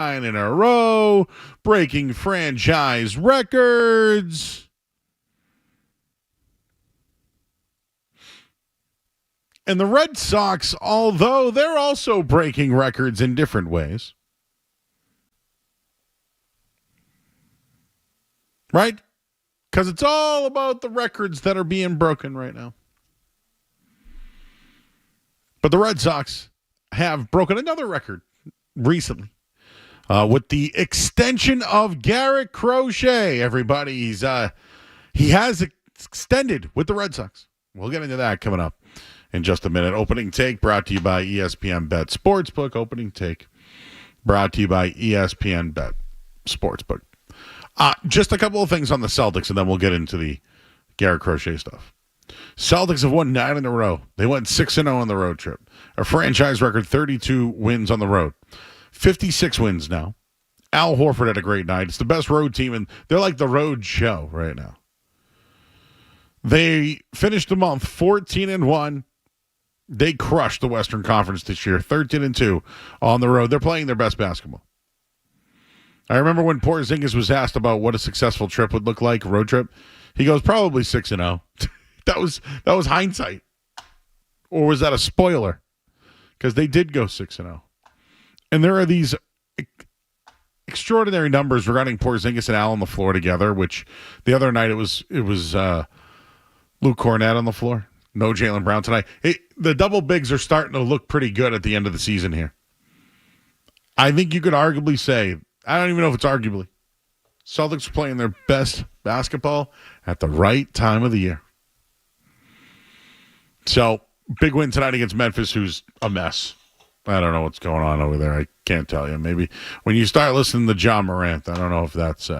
9 in a row, breaking franchise records. And the Red Sox, although they're also breaking records in different ways, right? Because it's all about the records that are being broken right now. But the Red Sox have broken another record recently with the extension of Garrett Crochet. Everybody, he has extended with the Red Sox. We'll get into that coming up in just a minute. Opening Take brought to you by ESPN Bet Sportsbook. Opening Take brought to you by ESPN Bet Sportsbook. Just a couple of things on the Celtics, and then we'll get into the Garrett Crochet stuff. Celtics have won 9 in a row. They went 6-0 on the road trip. A franchise record 32 wins on the road. 56 wins now. Al Horford had a great night. It's the best road team, and they're like the road show right now. They finished the month 14-1. They crushed the Western Conference this year, 13-2 on the road. They're playing their best basketball. I remember when Porzingis was asked about what a successful trip would look like, road trip. He goes, probably 6-0. That was hindsight. Or was that a spoiler? Because they did go 6-0. And there are these extraordinary numbers regarding Porzingis and Al on the floor together, which the other night it was Luke Cornett on the floor. No Jaylen Brown tonight. The double bigs are starting to look pretty good at the end of the season here. I think you could arguably say, I don't even know if it's arguably, Celtics are playing their best basketball at the right time of the year. So, big win tonight against Memphis, who's a mess. I don't know what's going on over there. I can't tell you. Maybe when you start listening to John Morant, I don't know if that's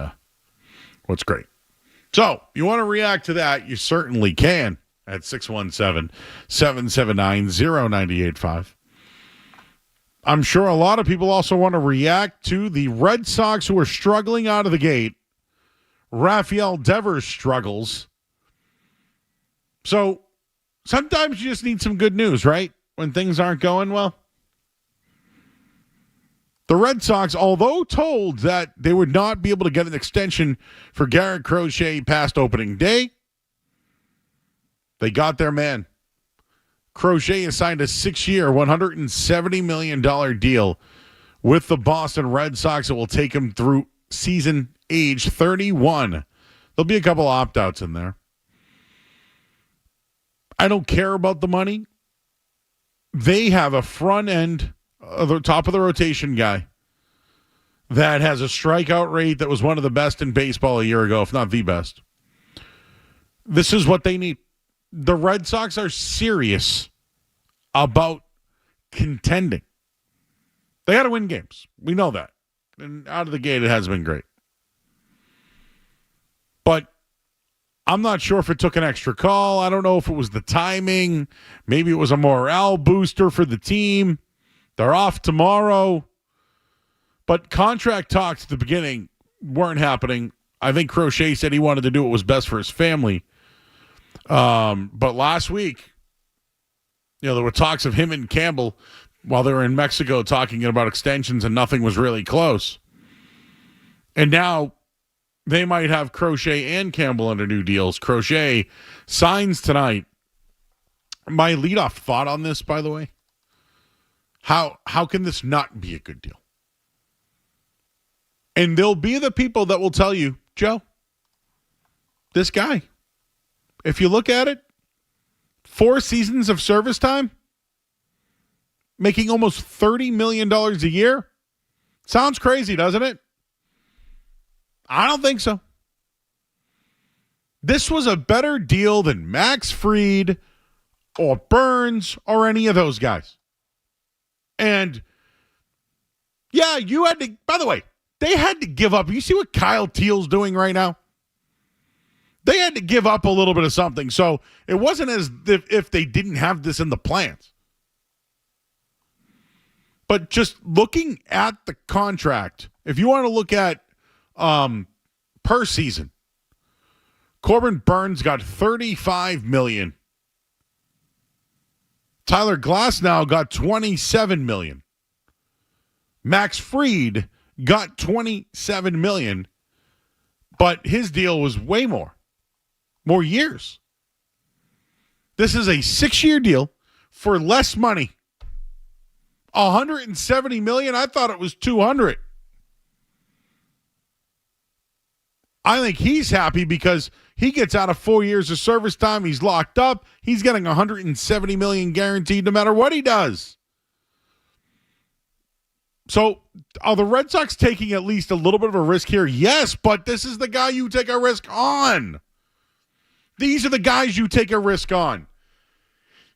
what's great. So, you want to react to that, you certainly can at 617-779-0985. I'm sure a lot of people also want to react to the Red Sox who are struggling out of the gate. Rafael Devers struggles. So, sometimes you just need some good news, right? When things aren't going well. The Red Sox, although told that they would not be able to get an extension for Garrett Crochet past opening day, they got their man. Crochet has signed a 6-year, $170 million deal with the Boston Red Sox that will take him through season age 31. There'll be a couple opt-outs in there. I don't care about the money. They have a front end, the top of the rotation guy that has a strikeout rate that was one of the best in baseball a year ago, if not the best. This is what they need. The Red Sox are serious about contending. They got to win games. We know that. And out of the gate, it has been great. But I'm not sure if it took an extra call. I don't know if it was the timing. Maybe it was a morale booster for the team. They're off tomorrow. But contract talks at the beginning weren't happening. I think Crochet said he wanted to do what was best for his family. But last week, there were talks of him and Campbell while they were in Mexico talking about extensions, and nothing was really close. And now they might have Crochet and Campbell under new deals. Crochet signs tonight. My leadoff thought on this, by the way, how can this not be a good deal? And there'll be the people that will tell you, Joe, this guy, if you look at it, 4 seasons of service time, making almost $30 million a year. Sounds crazy, doesn't it? I don't think so. This was a better deal than Max Fried or Burns or any of those guys. And, yeah, you had to, by the way, they had to give up. You see what Kyle Teal's doing right now? They had to give up a little bit of something. So it wasn't as if they didn't have this in the plans. But just looking at the contract, if you want to look at per season, Corbin Burns got $35 million. Tyler Glasnow got $27 million. Max Fried got $27 million, but his deal was way more years. This is a 6-year deal for less money. $170 million. I thought it was $200. I think he's happy because he gets out of 4 years of service time. He's locked up. He's getting $170 million guaranteed no matter what he does. So are the Red Sox taking at least a little bit of a risk here? Yes, but this is the guy you take a risk on. These are the guys you take a risk on.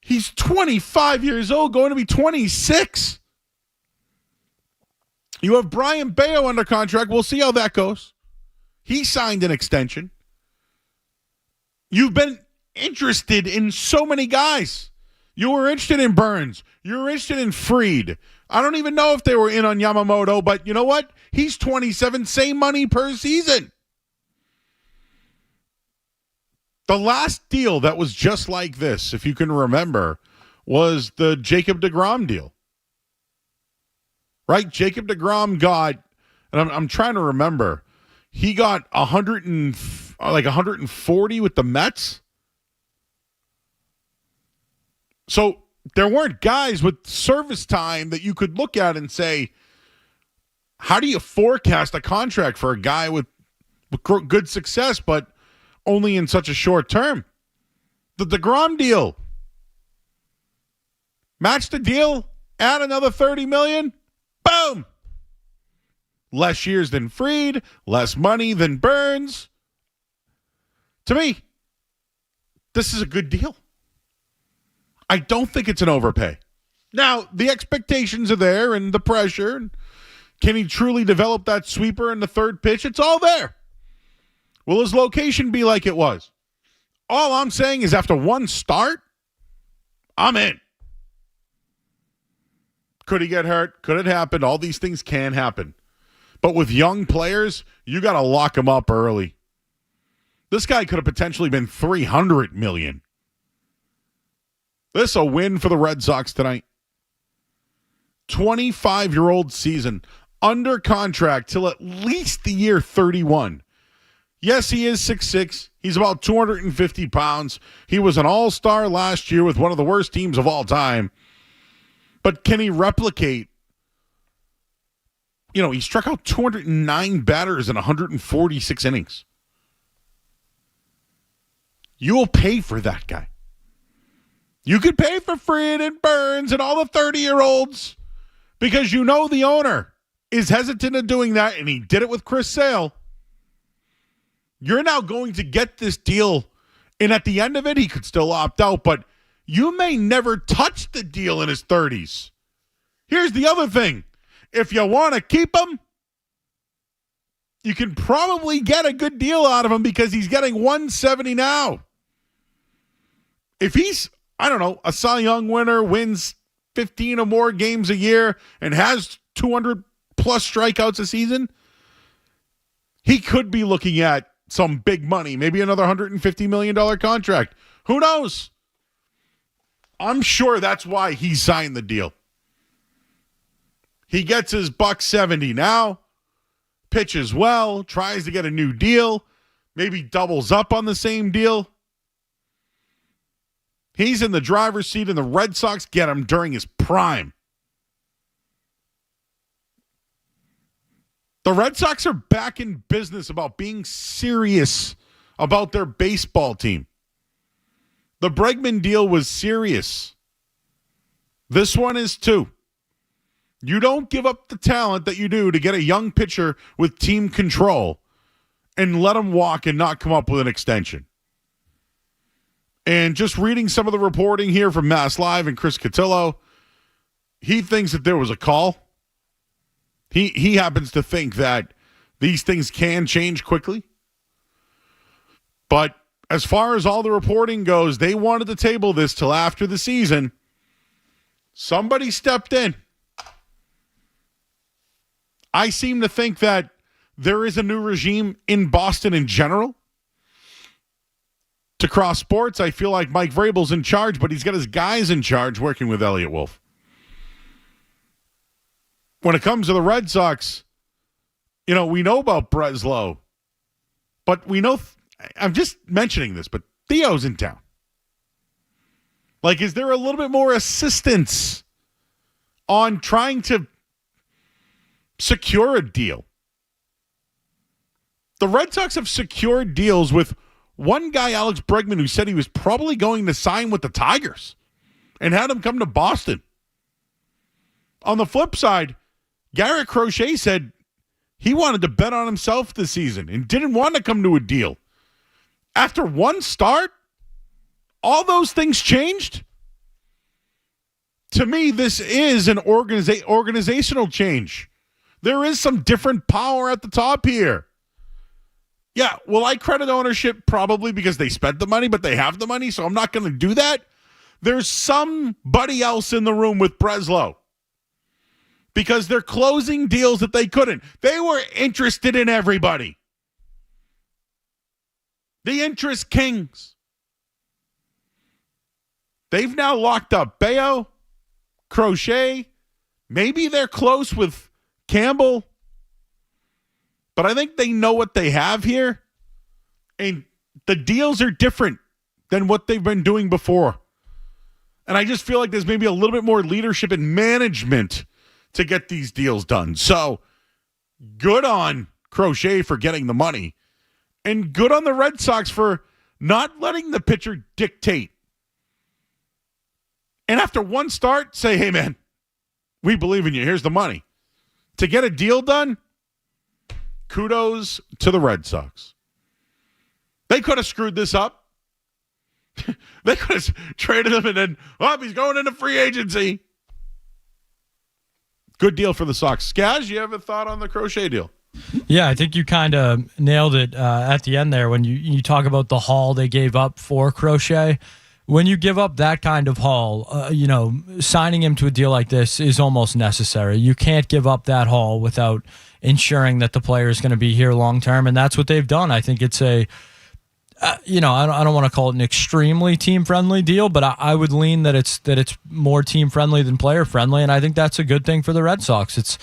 He's 25 years old, going to be 26. You have Brian Bayo under contract. We'll see how that goes. He signed an extension. You've been interested in so many guys. You were interested in Burns. You were interested in Fried. I don't even know if they were in on Yamamoto, but you know what? He's 27, same money per season. The last deal that was just like this, if you can remember, was the Jacob deGrom deal. Right? Jacob deGrom got, and I'm trying to remember, he got 140 with the Mets. So there weren't guys with service time that you could look at and say, how do you forecast a contract for a guy with good success, but only in such a short term? The deGrom deal. Match the deal, add another $30 million, boom. Less years than Fried, less money than Burns. To me, this is a good deal. I don't think it's an overpay. Now, the expectations are there and the pressure. Can he truly develop that sweeper in the third pitch? It's all there. Will his location be like it was? All I'm saying is after one start, I'm in. Could he get hurt? Could it happen? All these things can happen. But with young players, you got to lock them up early. This guy could have potentially been $300 million. This a win for the Red Sox tonight. 25-year-old season, under contract till at least the year 31. Yes, he is 6'6". He's about 250 pounds. He was an all-star last year with one of the worst teams of all time. But can he replicate? You know, he struck out 209 batters in 146 innings. You will pay for that guy. You could pay for Fried and Burns and all the 30-year-olds because you know the owner is hesitant in doing that, and he did it with Chris Sale. You're now going to get this deal, and at the end of it, he could still opt out, but you may never touch the deal in his 30s. Here's the other thing. If you want to keep him, you can probably get a good deal out of him because he's getting $170 now. If he's, I don't know, a Cy Young winner, wins 15 or more games a year, and has 200-plus strikeouts a season, he could be looking at some big money, maybe another $150 million contract. Who knows? I'm sure that's why he signed the deal. He gets his $170 now, pitches well, tries to get a new deal, maybe doubles up on the same deal. He's in the driver's seat, and the Red Sox get him during his prime. The Red Sox are back in business about being serious about their baseball team. The Bregman deal was serious. This one is too. You don't give up the talent that you do to get a young pitcher with team control and let him walk and not come up with an extension. And just reading some of the reporting here from Mass Live and Chris Cotillo, he thinks that there was a call. He happens to think that these things can change quickly. But as far as all the reporting goes, they wanted to table this till after the season. Somebody stepped in. I seem to think that there is a new regime in Boston in general. To Cross Sports, I feel like Mike Vrabel's in charge, but he's got his guys in charge working with Elliott Wolf. When it comes to the Red Sox, We know about Breslow, but we know, I'm just mentioning this, but Theo's in town. Like, is there a little bit more assistance on trying to secure a deal? The Red Sox have secured deals with one guy, Alex Bregman, who said he was probably going to sign with the Tigers and had him come to Boston. On the flip side, Garrett Crochet said he wanted to bet on himself this season and didn't want to come to a deal. After one start, all those things changed. To me, this is an organizational change. There is some different power at the top here. Yeah, will I credit ownership? Probably, because they spent the money, but they have the money, so I'm not going to do that. There's somebody else in the room with Breslow because they're closing deals that they couldn't. They were interested in everybody. The interest kings. They've now locked up Bello, Crochet. Maybe they're close with Campbell. But I think they know what they have here. And the deals are different than what they've been doing before. And I just feel like there's maybe a little bit more leadership and management to get these deals done. So good on Crochet for getting the money. And good on the Red Sox for not letting the pitcher dictate. And after one start, say, hey, man, we believe in you. Here's the money. To get a deal done, kudos to the Red Sox. They could have screwed this up. They could have traded him and then, he's going into free agency. Good deal for the Sox. Skaz, you have a thought on the Crochet deal? Yeah, I think you kind of nailed it at the end there when you talk about the haul they gave up for Crochet. When you give up that kind of haul, signing him to a deal like this is almost necessary. You can't give up that haul without ensuring that the player is going to be here long term, and that's what they've done. I think it's a, I don't want to call it an extremely team friendly deal, but I would lean that it's more team friendly than player friendly, and I think that's a good thing for the Red Sox. It's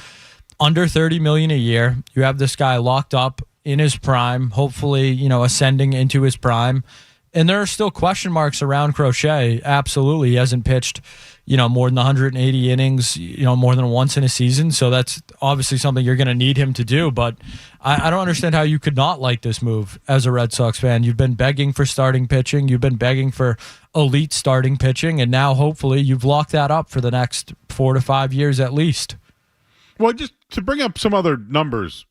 under $30 million a year. You have this guy locked up in his prime, hopefully, ascending into his prime. And there are still question marks around Crochet. Absolutely. He hasn't pitched, more than 180 innings, more than once in a season. So that's obviously something you're going to need him to do. But I don't understand how you could not like this move as a Red Sox fan. You've been begging for starting pitching. You've been begging for elite starting pitching. And now hopefully you've locked that up for the next 4 to 5 years at least. Well, just to bring up some other numbers,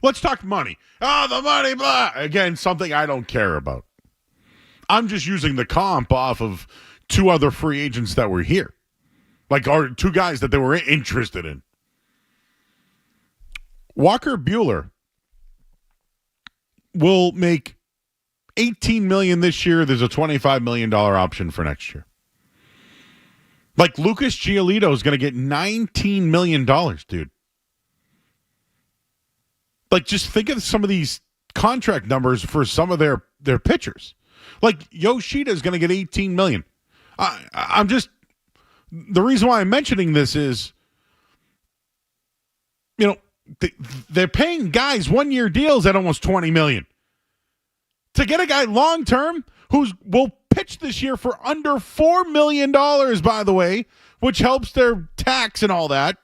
let's talk money. The money, blah. Again, something I don't care about. I'm just using the comp off of two other free agents that were here. Or two guys that they were interested in. Walker Buehler will make $18 million this year. There's a $25 million option for next year. Lucas Giolito is going to get $19 million, dude. Just think of some of these contract numbers for some of their pitchers. Yoshida is going to get $18 million. I'm just, the reason why I'm mentioning this is, they're paying guys 1-year deals at almost $20 million. To get a guy long term who will pitch this year for under $4 million, by the way, which helps their tax and all that.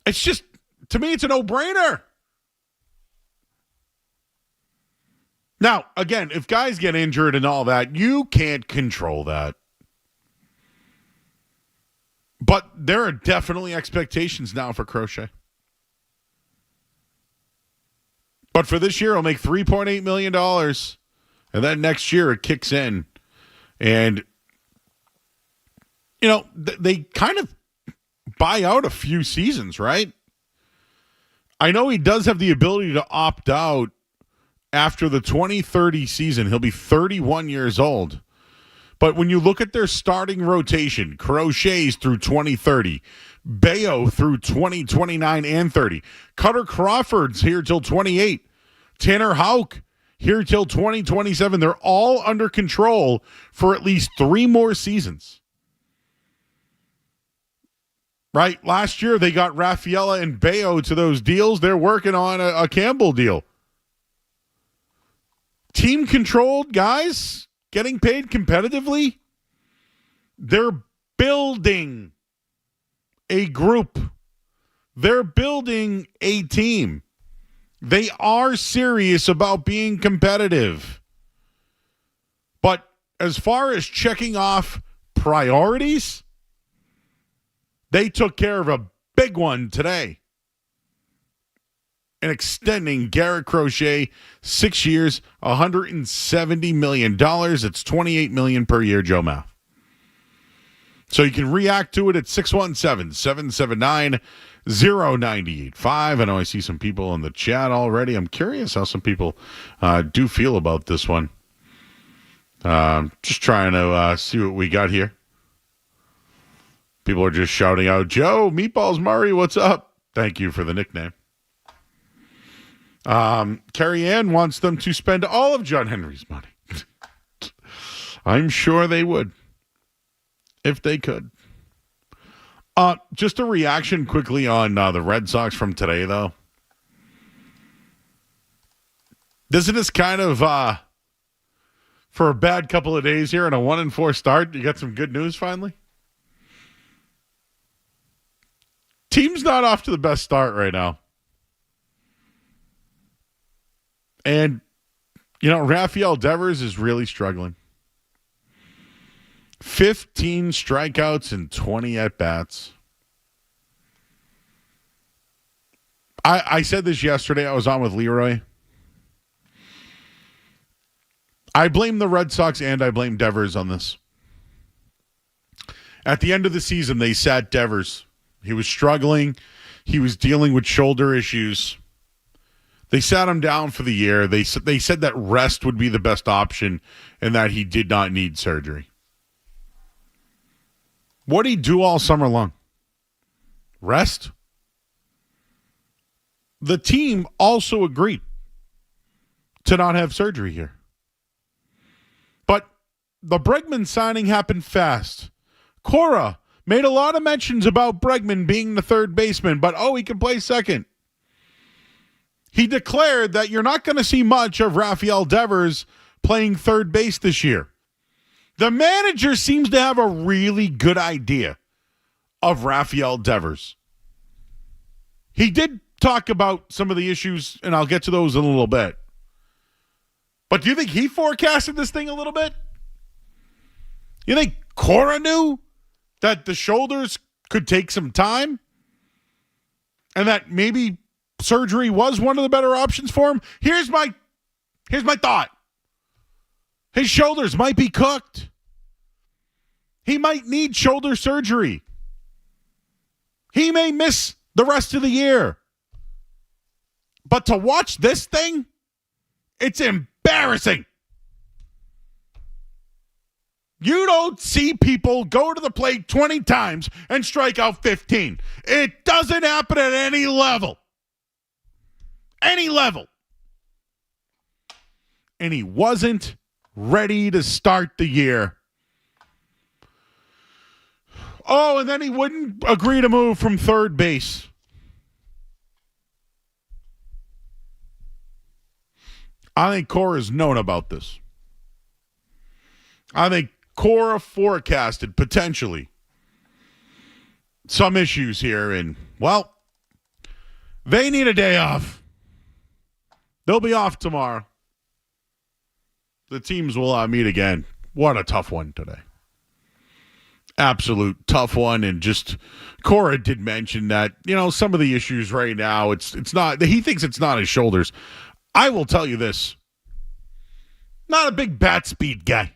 It's just, to me, it's a no-brainer. Now, again, if guys get injured and all that, you can't control that. But there are definitely expectations now for Crochet. But for this year, he'll make $3.8 million. And then next year, it kicks in. And, they kind of buy out a few seasons, right? I know he does have the ability to opt out after the 2030 season. He'll be 31 years old. But when you look at their starting rotation, Crochet's through 2030, Bello through 2029 and 30, Cutter Crawford's here till 28, Tanner Houck here till 2027. They're all under control for at least 3 more seasons. right? Last year, they got Rafaela and Bayo to those deals. They're working on a Campbell deal. Team-controlled guys getting paid competitively. They're building a group. They're building a team. They are serious about being competitive. But as far as checking off priorities, they took care of a big one today. And extending Garrett Crochet 6 years, $170 million. It's $28 million per year, Joe Math. So you can react to it at 617-779-0985. I know I see some people in the chat already. I'm curious how some people do feel about this one. Just trying to see what we got here. People are just shouting out, Joe, Meatballs Murray, what's up? Thank you for the nickname. Carrie Ann wants them to spend all of John Henry's money. I'm sure they would, if they could. Just a reaction quickly on the Red Sox from today, though. Isn't this kind of, for a bad couple of days here and a 1-4 start, you got some good news finally? Team's not off to the best start right now. And, Rafael Devers is really struggling. 15 strikeouts and 20 at-bats. I said this yesterday. I was on with Leroy. I blame the Red Sox and I blame Devers on this. At the end of the season, they sat Devers. He was struggling. He was dealing with shoulder issues. They sat him down for the year. They said that rest would be the best option and that he did not need surgery. What did he do all summer long? Rest? The team also agreed to not have surgery here. But the Bregman signing happened fast. Cora made a lot of mentions about Bregman being the third baseman, but he can play second. He declared that you're not going to see much of Rafael Devers playing third base this year. The manager seems to have a really good idea of Rafael Devers. He did talk about some of the issues, and I'll get to those in a little bit. But do you think he forecasted this thing a little bit? You think Cora knew that the shoulders could take some time? And that maybe surgery was one of the better options for him? Here's my thought. His shoulders might be cooked. He might need shoulder surgery. He may miss the rest of the year. But to watch this thing, it's embarrassing. You don't see people go to the plate 20 times and strike out 15. It doesn't happen at any level. Any level. And he wasn't ready to start the year. And then he wouldn't agree to move from third base. I think Cora's known about this. I think Cora forecasted potentially some issues here, and, they need a day off. They'll be off tomorrow. The teams will meet again. What a tough one today. Absolute tough one. And just Cora did mention that, some of the issues right now, it's not, he thinks it's not his shoulders. I will tell you this. Not a big bat speed guy,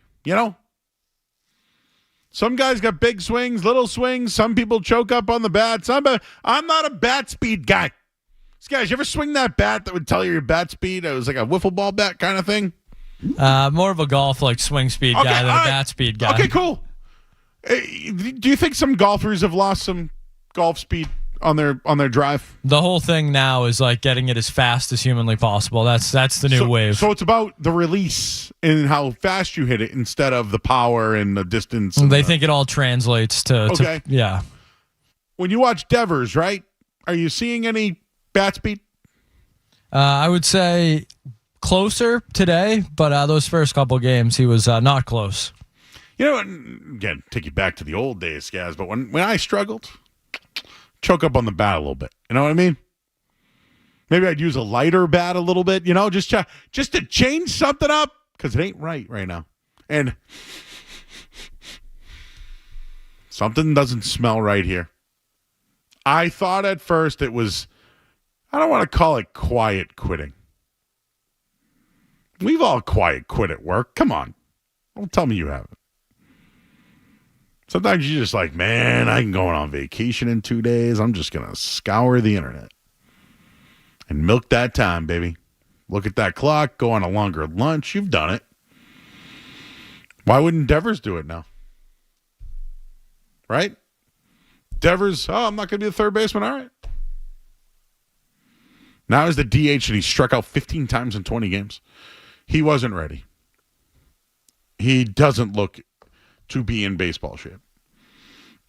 Some guys got big swings, little swings. Some people choke up on the bats. I'm not a bat speed guy. Guys, you ever swing that bat that would tell you your bat speed? It was like a wiffle ball bat kind of thing. More of a golf swing speed guy than a bat speed guy. Okay, cool. Do you think some golfers have lost some golf speed on their drive? The whole thing now is getting it as fast as humanly possible. That's the new wave. So it's about the release and how fast you hit it instead of the power and the distance. They think it all translates to yeah. when you watch Devers, right, are you seeing any bat speed? I would say closer today, but those first couple games, he was not close. You know, again, take you back to the old days, guys, but when I struggled, choke up on the bat a little bit. You know what I mean? Maybe I'd use a lighter bat a little bit, just to change something up, because it ain't right now. And something doesn't smell right here. I thought at first it was, I don't want to call it quiet quitting. We've all quiet quit at work. Come on. Don't tell me you haven't. Sometimes you're just like, man, I'm going on vacation in 2 days. I'm just going to scour the internet and milk that time, baby. Look at that clock, go on a longer lunch. You've done it. Why wouldn't Devers do it now? Right? Devers, I'm not going to be the third baseman. All right. Now he's the DH and he struck out 15 times in 20 games. He wasn't ready. He doesn't look to be in baseball shape.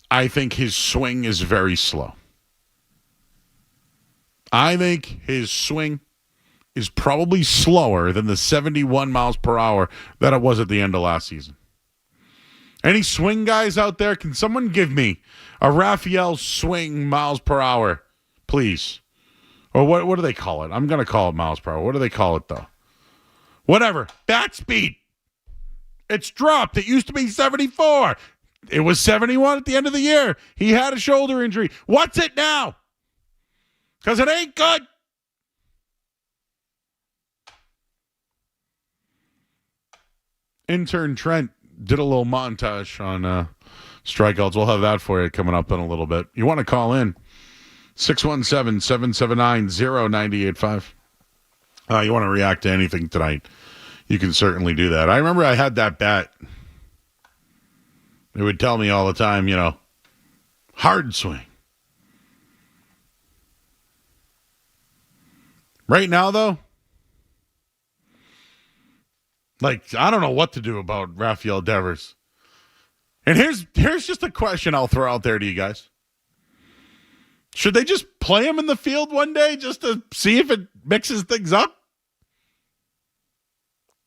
I think his swing is very slow. I think his swing is probably slower than the 71 miles per hour that it was at the end of last season. Any swing guys out there? Can someone give me a Rafael swing miles per hour, please? Or what do they call it? I'm going to call it miles per hour. What do they call it, though? Whatever. Bat speed. It's dropped. It used to be 74. It was 71 at the end of the year. He had a shoulder injury. What's it now? Because it ain't good. Intern Trent did a little montage on strikeouts. We'll have that for you coming up in a little bit. You want to call in? 617-779-0985. You want to react to anything tonight, you can certainly do that. I remember I had that bat. It would tell me all the time, hard swing. Right now, though, I don't know what to do about Rafael Devers. And here's just a question I'll throw out there to you guys. Should they just play him in the field one day just to see if it mixes things up?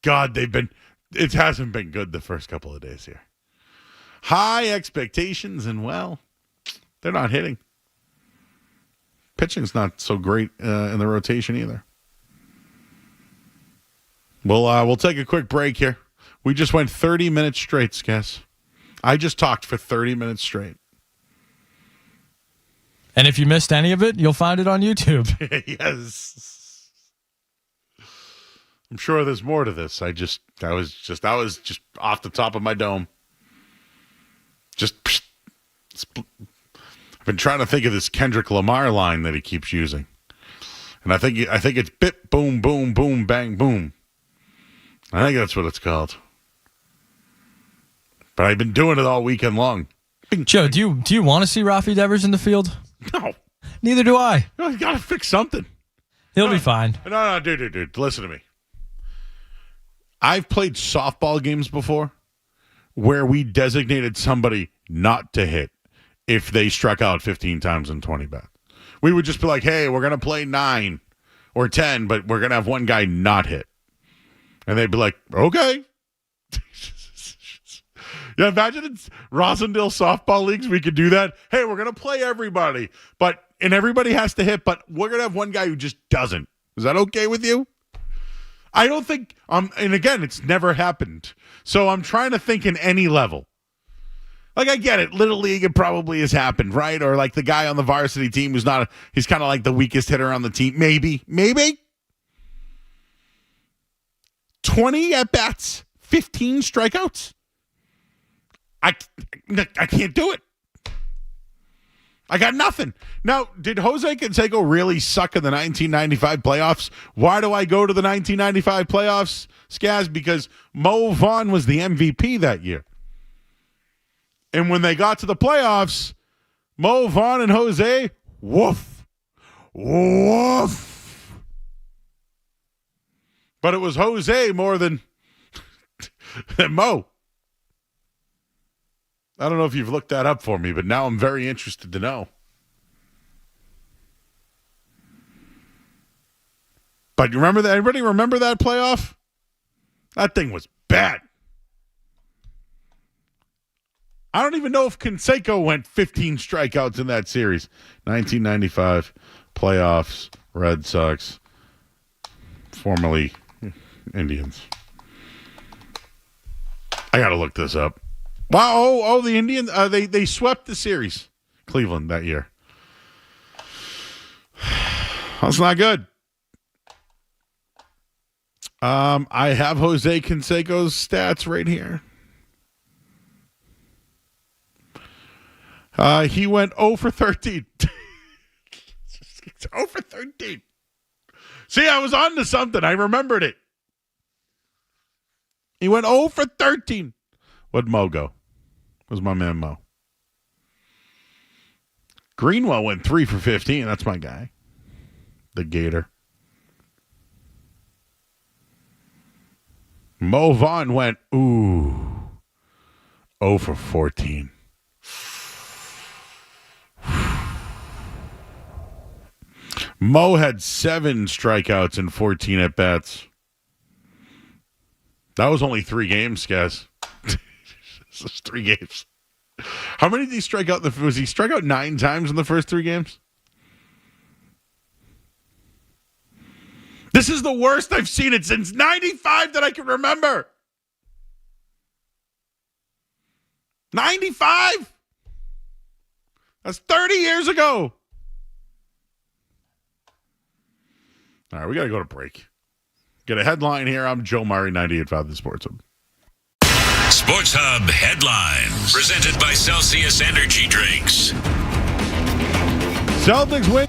God, it hasn't been good the first couple of days here. High expectations, and they're not hitting. Pitching's not so great in the rotation either. We'll take a quick break here. We just went 30 minutes straight, Skess. I just talked for 30 minutes straight. And if you missed any of it, you'll find it on YouTube. Yes. I'm sure there's more to this. I was just off the top of my dome. I've been trying to think of this Kendrick Lamar line that he keeps using. And I think it's bit, boom, boom, boom, bang, boom. I think that's what it's called. But I've been doing it all weekend long. Joe, do you want to see Rafi Devers in the field? No. Neither do I. You got to fix something. He'll be fine. No, dude. Listen to me. I've played softball games before where we designated somebody not to hit if they struck out 15 times in 20 bats. We would just be like, hey, we're going to play 9 or 10, but we're going to have one guy not hit. And they'd be like, okay. Yeah, imagine it's Rosendale softball leagues. We could do that. Hey, we're going to play everybody, and everybody has to hit, but we're going to have one guy who just doesn't. Is that okay with you? I don't think, and again, it's never happened. So I'm trying to think in any level. I get it. Little League, it probably has happened, right? Or the guy on the varsity team he's kind of like the weakest hitter on the team. Maybe. 20 at-bats, 15 strikeouts. I can't do it. I got nothing. Now, did Jose Canseco really suck in the 1995 playoffs? Why do I go to the 1995 playoffs, Skaz? Because Mo Vaughn was the MVP that year. And when they got to the playoffs, Mo Vaughn and Jose, woof. But it was Jose more than Mo. I don't know if you've looked that up for me, but now I'm very interested to know. But you remember that? Everybody remember that playoff? That thing was bad. I don't even know if Canseco went 15 strikeouts in that series. 1995 playoffs, Red Sox, formerly Indians. I got to look this up. Wow, oh, the Indians, they swept the series, Cleveland, that year. That's not good. I have Jose Canseco's stats right here. He went 0 for 13. 0 for 13. See, I was on to something. I remembered it. He went 0 for 13. What'd Mo go? Was my man Mo. Greenwell went 3 for 15. That's my guy. The Gator. Mo Vaughn went, 0 for 14. Mo had 7 strikeouts and 14 at-bats. That was only 3 games, guys. This is 3 games. How many did he strike out? Was he struck out 9 times in the first 3 games? This is the worst I've seen it since 95 that I can remember. 95? That's 30 years ago. All right, we got to go to break. Get a headline here. I'm Joe Murray, 98.5 The Sports Hub. Sports Hub headlines. Presented by Celsius Energy Drinks. Celtics win.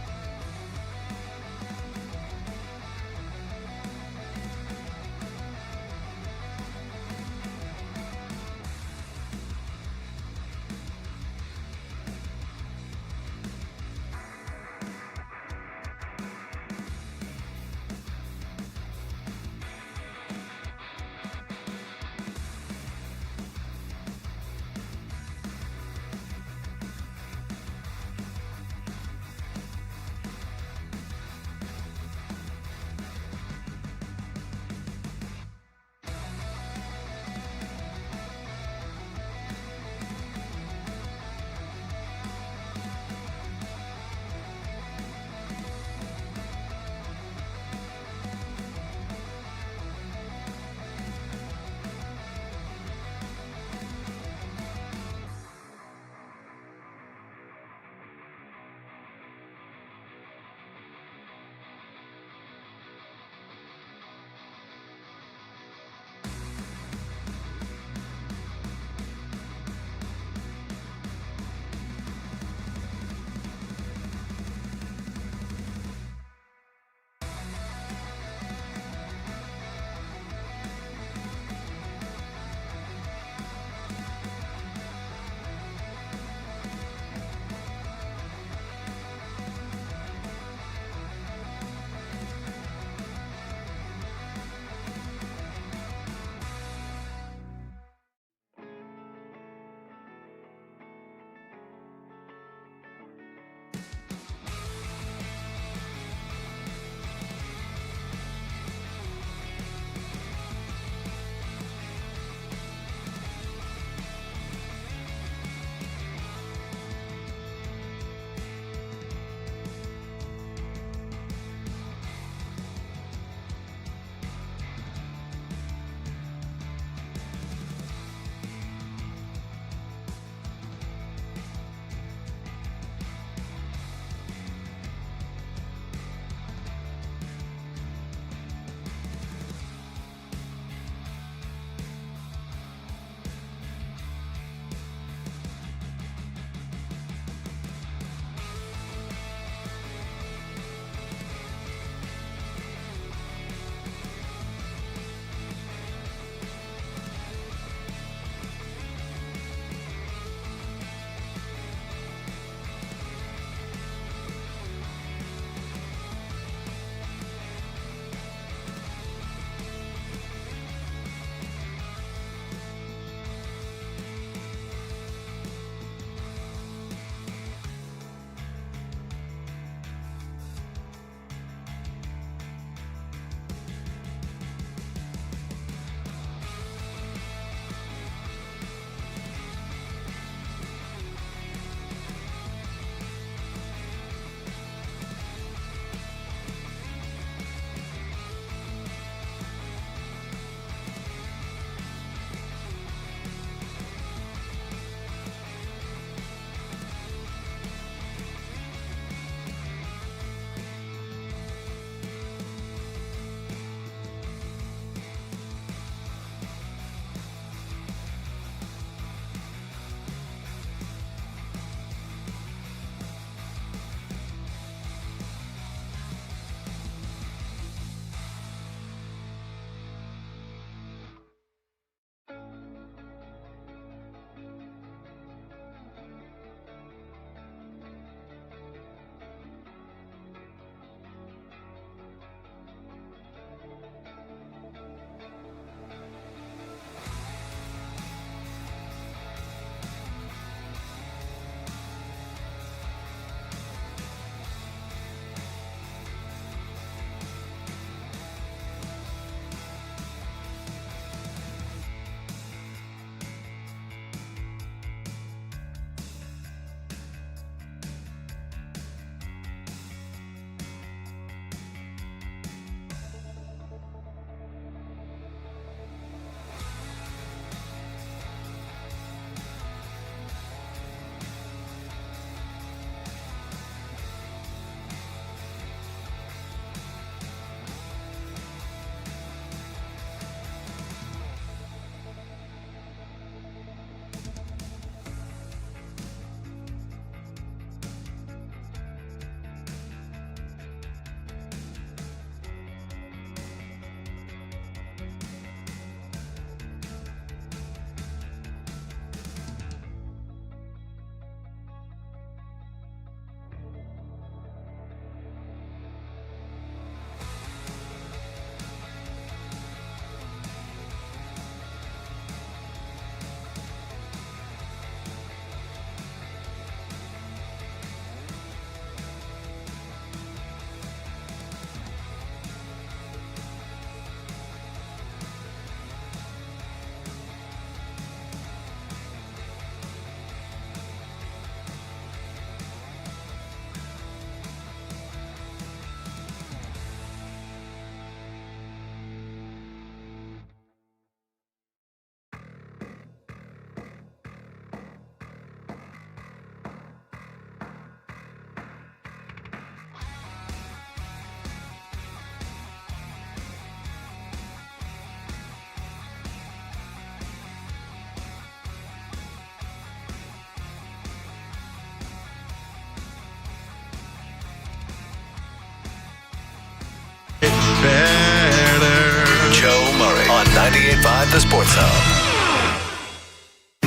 1065 The Sports Hub.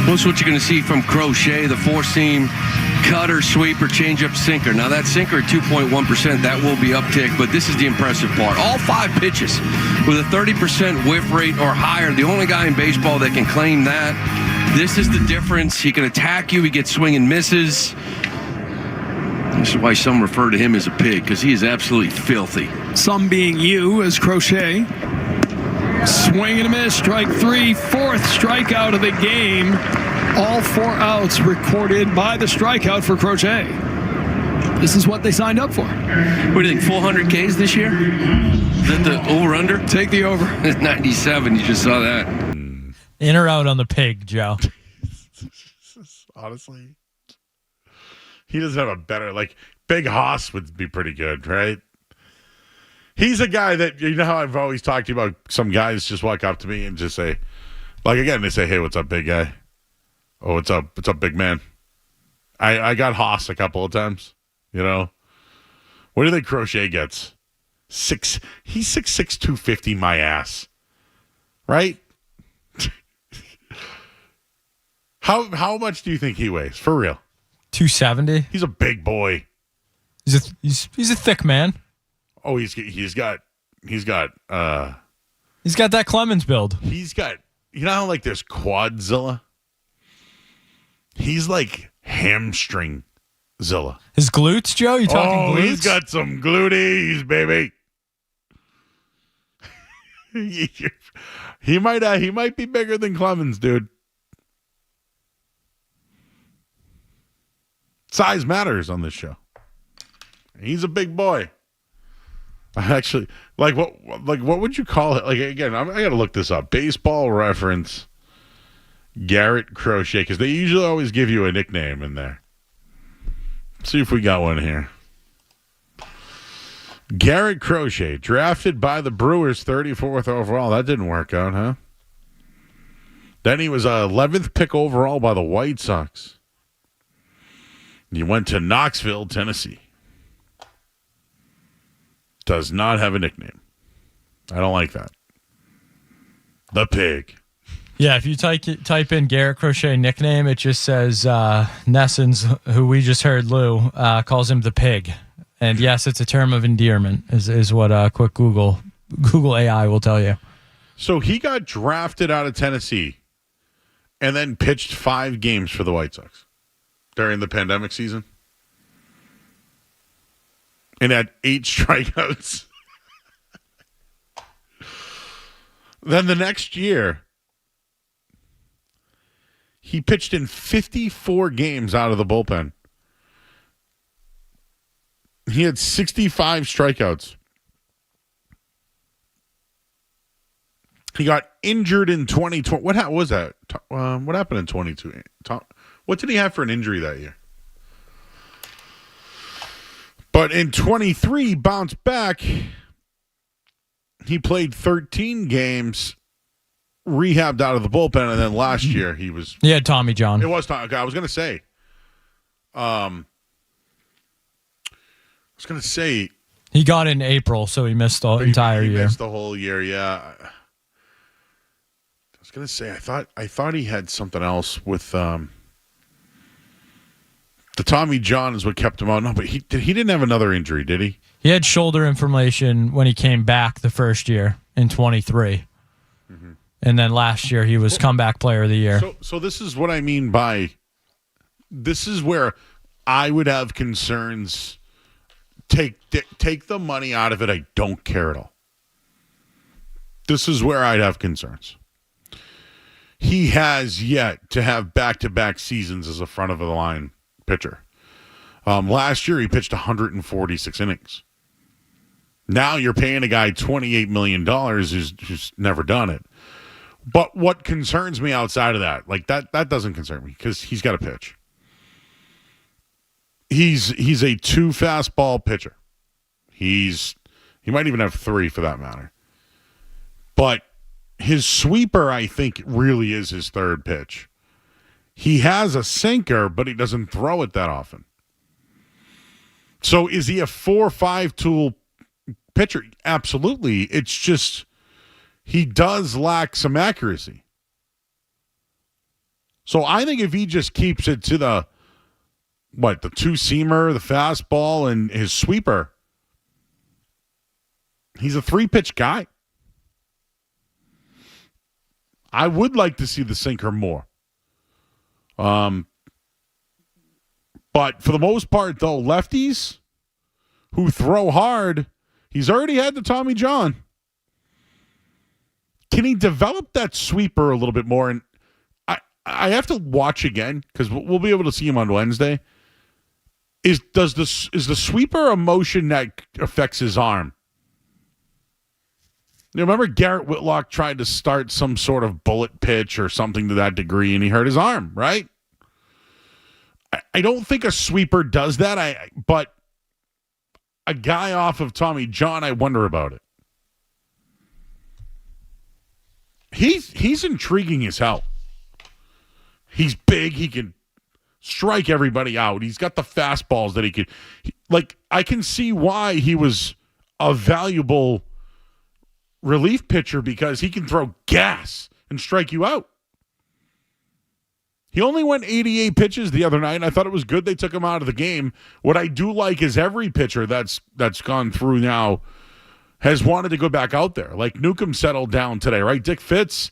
Most what you're going to see from Crochet, the four-seam cutter, sweeper, changeup, sinker. Now that sinker at 2.1%, that will be uptick, but this is the impressive part. All 5 pitches with a 30% whiff rate or higher. The only guy in baseball that can claim that. This is the difference. He can attack you. He gets swing and misses. This is why some refer to him as a pig, because he is absolutely filthy. Some being you as Crochet. Swing and a miss, strike 3, 4th strikeout of the game. All 4 outs recorded by the strikeout for Crochet. This is what they signed up for. What do you think, 400 Ks this year? Is that the over-under? Take the over. 97, you just saw that. In or out on the pig, Joe? Honestly, he doesn't have a better, like, Big Hoss would be pretty good, right? He's a guy that, you know how I've always talked to you about some guys just walk up to me and just say, like, again, they say, hey, what's up, big guy? Oh, what's up? What's up, big man? I got Haas a couple of times, you know? What do you think Crochet gets? He's 6'6", 250, my ass. Right? How much do you think he weighs? For real? 270. He's a big boy. He's a thick man. Oh, he's got that Clemens build. He's got, you know how like there's Quadzilla? He's like hamstring Zilla. His glutes, Joe? You talking glutes? He's got some gluties, baby. he might be bigger than Clemens, dude. Size matters on this show. He's a big boy. Actually, what would you call it? Like, again, I got to look this up. Baseball Reference, Garrett Crochet, because they usually always give you a nickname in there. Let's see if we got one here. Garrett Crochet, drafted by the Brewers, 34th overall. That didn't work out, huh? Then he was 11th pick overall by the White Sox. He went to Knoxville, Tennessee. Does not have a nickname. I don't like that. The pig. Yeah, if you type in Garrett Crochet nickname, it just says Nessens, who we just heard Lou, calls him the pig. And yes, it's a term of endearment, is what quick Google AI will tell you. So he got drafted out of Tennessee and then pitched 5 games for the White Sox during the pandemic season. And had 8 strikeouts. Then the next year, he pitched in 54 games out of the bullpen. He had 65 strikeouts. He got injured in 2020. What was that? What happened in 22? What did he have for an injury that year? But in 23, bounced back. He played 13 games, rehabbed out of the bullpen, and then last year he was... Yeah, Tommy John. It was Tommy. Okay, I was going to say... He got in April, so he missed the entire year. He missed the whole year, yeah. I was going to say, I thought he had something else with... The Tommy John is what kept him out. No, but he didn't have another injury, did he? He had shoulder inflammation when he came back the first year in 23. Mm-hmm. And then last year he was comeback player of the year. So this is what I mean by, this is where I would have concerns. Take the money out of it. I don't care at all. This is where I'd have concerns. He has yet to have back-to-back seasons as a front-of-the-line pitcher. Last year, he pitched 146 innings. Now you're paying a guy $28 million who's never done it. But what concerns me outside of that, like that doesn't concern me because he's got to pitch. He's a 2 fastball pitcher. He might even have 3 for that matter. But his sweeper, I think, really is his 3rd pitch. He has a sinker, but he doesn't throw it that often. So is he a 4-5 tool pitcher? Absolutely. It's just he does lack some accuracy. So I think if he just keeps it to the two-seamer, the fastball, and his sweeper, he's a 3-pitch guy. I would like to see the sinker more. But for the most part, though, lefties who throw hard, he's already had the Tommy John. Can he develop that sweeper a little bit more? And I have to watch again because we'll be able to see him on Wednesday. Is the sweeper a motion that affects his arm? You remember Garrett Whitlock tried to start some sort of bullet pitch or something to that degree, and he hurt his arm, right? I don't think a sweeper does that. But a guy off of Tommy John, I wonder about it. He's intriguing as hell. He's big. He can strike everybody out. He's got the fastballs that he could. I can see why he was a valuable relief pitcher because he can throw gas and strike you out. He only went 88 pitches the other night, and I thought it was good they took him out of the game. What I do like is every pitcher that's gone through now has wanted to go back out there. Like Newcomb settled down today, right? Dick Fitz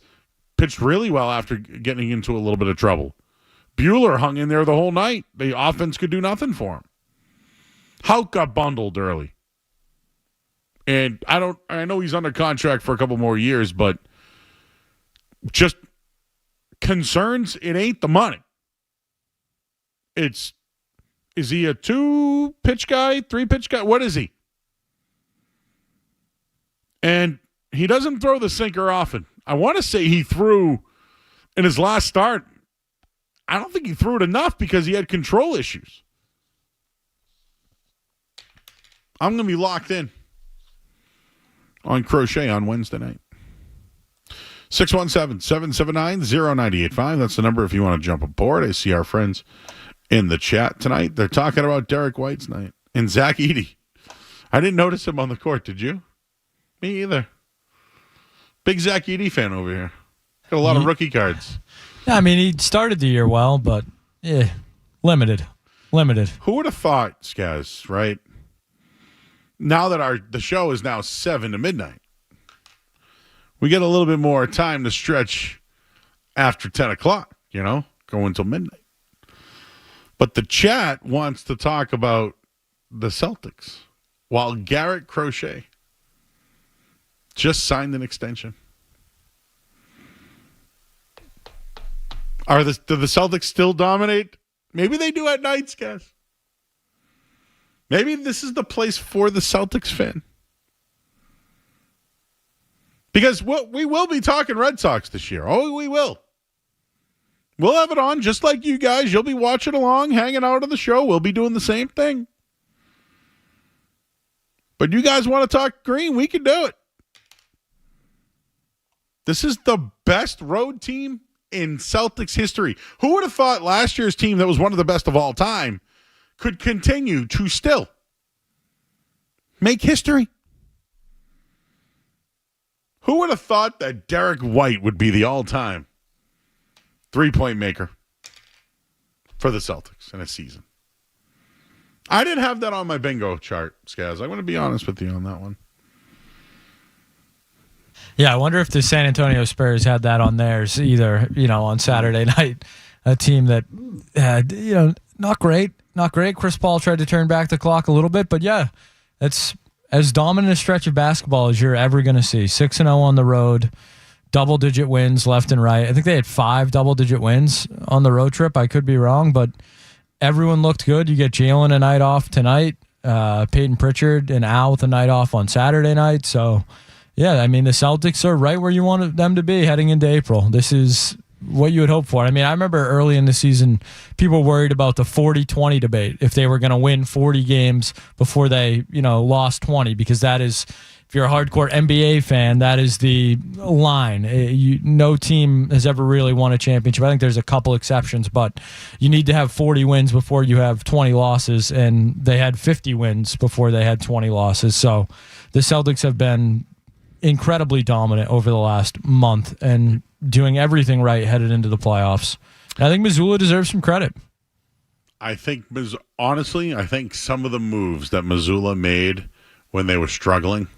pitched really well after getting into a little bit of trouble. Buehler hung in there the whole night. The offense could do nothing for him. Houck got bundled early. And I know he's under contract for a couple more years, but just concerns, it ain't the money. Is he a 2-pitch guy, 3-pitch guy? What is he? And he doesn't throw the sinker often. I want to say he threw in his last start. I don't think he threw it enough because he had control issues. I'm going to be locked in on Crochet on Wednesday night. 617-779-0985. That's the number if you want to jump aboard. I see our friends in the chat tonight. They're talking about Derek White's night and Zach Edey. I didn't notice him on the court, did you? Me either. Big Zach Edey fan over here. Got a lot of rookie cards. Yeah, I mean, he started the year well, but limited. Who would have thought, Skaz, right? Now that the show is now 7 to midnight, we get a little bit more time to stretch after 10 o'clock, go until midnight. But the chat wants to talk about the Celtics while Garrett Crochet just signed an extension. Do the Celtics still dominate? Maybe they do at nights, guys. Maybe this is the place for the Celtics fan. Because we will be talking Red Sox this year. Oh, we will. We'll have it on just like you guys. You'll be watching along, hanging out on the show. We'll be doing the same thing. But you guys want to talk green, we can do it. This is the best road team in Celtics history. Who would have thought last year's team that was one of the best of all time could continue to still make history? Who would have thought that Derek White would be the all-time three-point maker for the Celtics in a season? I didn't have that on my bingo chart, Skaz. I'm going to be honest with you on that one. Yeah, I wonder if the San Antonio Spurs had that on theirs either, on Saturday night. A team that had, not great. Chris Paul tried to turn back the clock a little bit, but yeah, it's as dominant a stretch of basketball as you're ever going to see. 6-0 on the road, double-digit wins left and right. I think they had 5 double-digit wins on the road trip. I could be wrong, but everyone looked good. You get Jalen a night off tonight, Peyton Pritchard and Al with a night off on Saturday night. So, yeah, I mean, the Celtics are right where you wanted them to be heading into April. This is what you would hope for. I mean, I remember early in the season, people worried about the 40-20 debate, if they were going to win 40 games before they, lost 20, because that is, if you're a hardcore NBA fan, that is the line. No team has ever really won a championship. I think there's a couple exceptions, but you need to have 40 wins before you have 20 losses, and they had 50 wins before they had 20 losses. So the Celtics have been incredibly dominant over the last month and doing everything right headed into the playoffs. And I think Missoula deserves some credit. I think, honestly, I think some of the moves that Missoula made when they were struggling.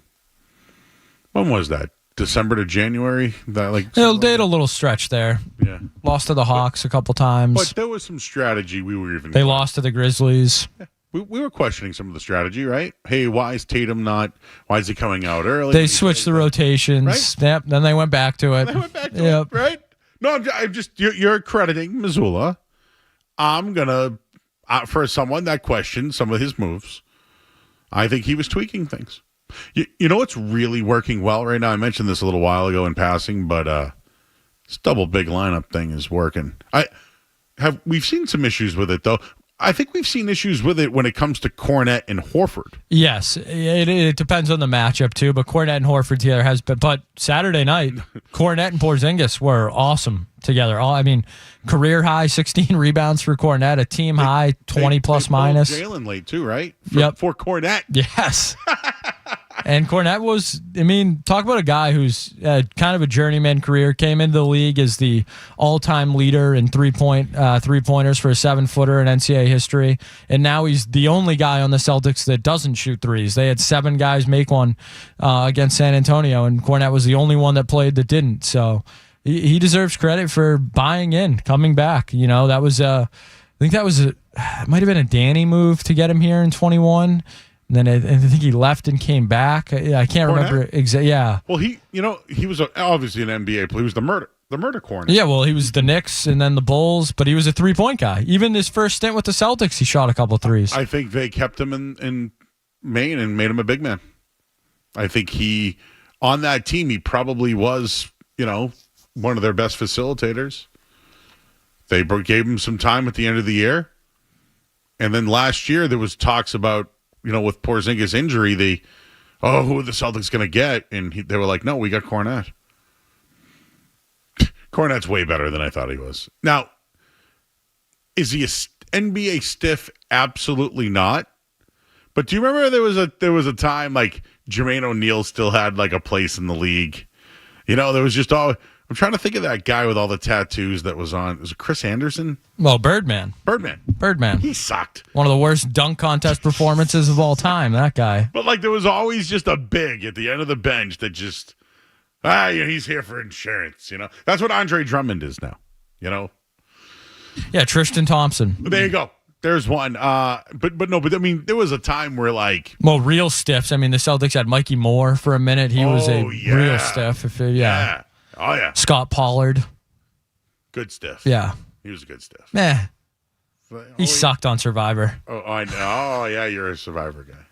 When was that? December to January? They had a little stretch there. Yeah. Lost to the Hawks a couple times. But there was some strategy we were even. They lost to the Grizzlies. Yeah. We were questioning some of the strategy, right? Hey, why is Tatum not? Why is he coming out early? They switched the rotations. Right? Yep. Then they went back to it. It, right? No, I'm just you're crediting Missoula. I'm gonna for someone that questioned some of his moves. I think he was tweaking things. You know what's really working well right now? I mentioned this a little while ago in passing, but this double big lineup thing is working. We've seen some issues with it though. I think we've seen issues with it when it comes to Kornet and Horford. Yes, it depends on the matchup too, but Kornet and Horford together has been. But Saturday night, Kornet and Porzingis were awesome together. Career high 16 rebounds for Kornet, a team high 20 plus minus. Jalen late too, right? For Kornet. Yes. And Kornet was, talk about a guy who's kind of a journeyman career, came into the league as the all-time leader in three-pointers for a 7-footer in NCAA history, and now he's the only guy on the Celtics that doesn't shoot threes. They had 7 guys make one against San Antonio, and Kornet was the only one that played that didn't. So he deserves credit for buying in, coming back. That was it might have been a Danny move to get him here in 21. And then I think he left and came back. I can't remember exactly. Yeah. Well, he was obviously an NBA player. He was the murder corner. Yeah. Well, he was the Knicks and then the Bulls, but he was a 3-point guy. Even his first stint with the Celtics, he shot a couple threes. I think they kept him in Maine and made him a big man. I think on that team, he probably was, one of their best facilitators. They gave him some time at the end of the year. And then last year, there was talks about, with Porzingis' injury, who are the Celtics going to get? And they were like, no, we got Kornet. Kornet's way better than I thought he was. Now, is he a NBA stiff? Absolutely not. But do you remember there was a time like Jermaine O'Neal still had like a place in the league? There was just all. I'm trying to think of that guy with all the tattoos that was on. Was it Chris Anderson? Well, Birdman. He sucked. One of the worst dunk contest performances of all time, that guy. But there was always just a big at the end of the bench that just, he's here for insurance, That's what Andre Drummond is now, Yeah, Tristan Thompson. There you go. There's one. But there was a time where real stiffs. The Celtics had Mikey Moore for a minute. He was a real stiff. Yeah. Oh, yeah. Scott Pollard. Good stiff. Yeah. He was a good stiff. He sucked on Survivor. Oh, I know. Oh, yeah, you're a Survivor guy.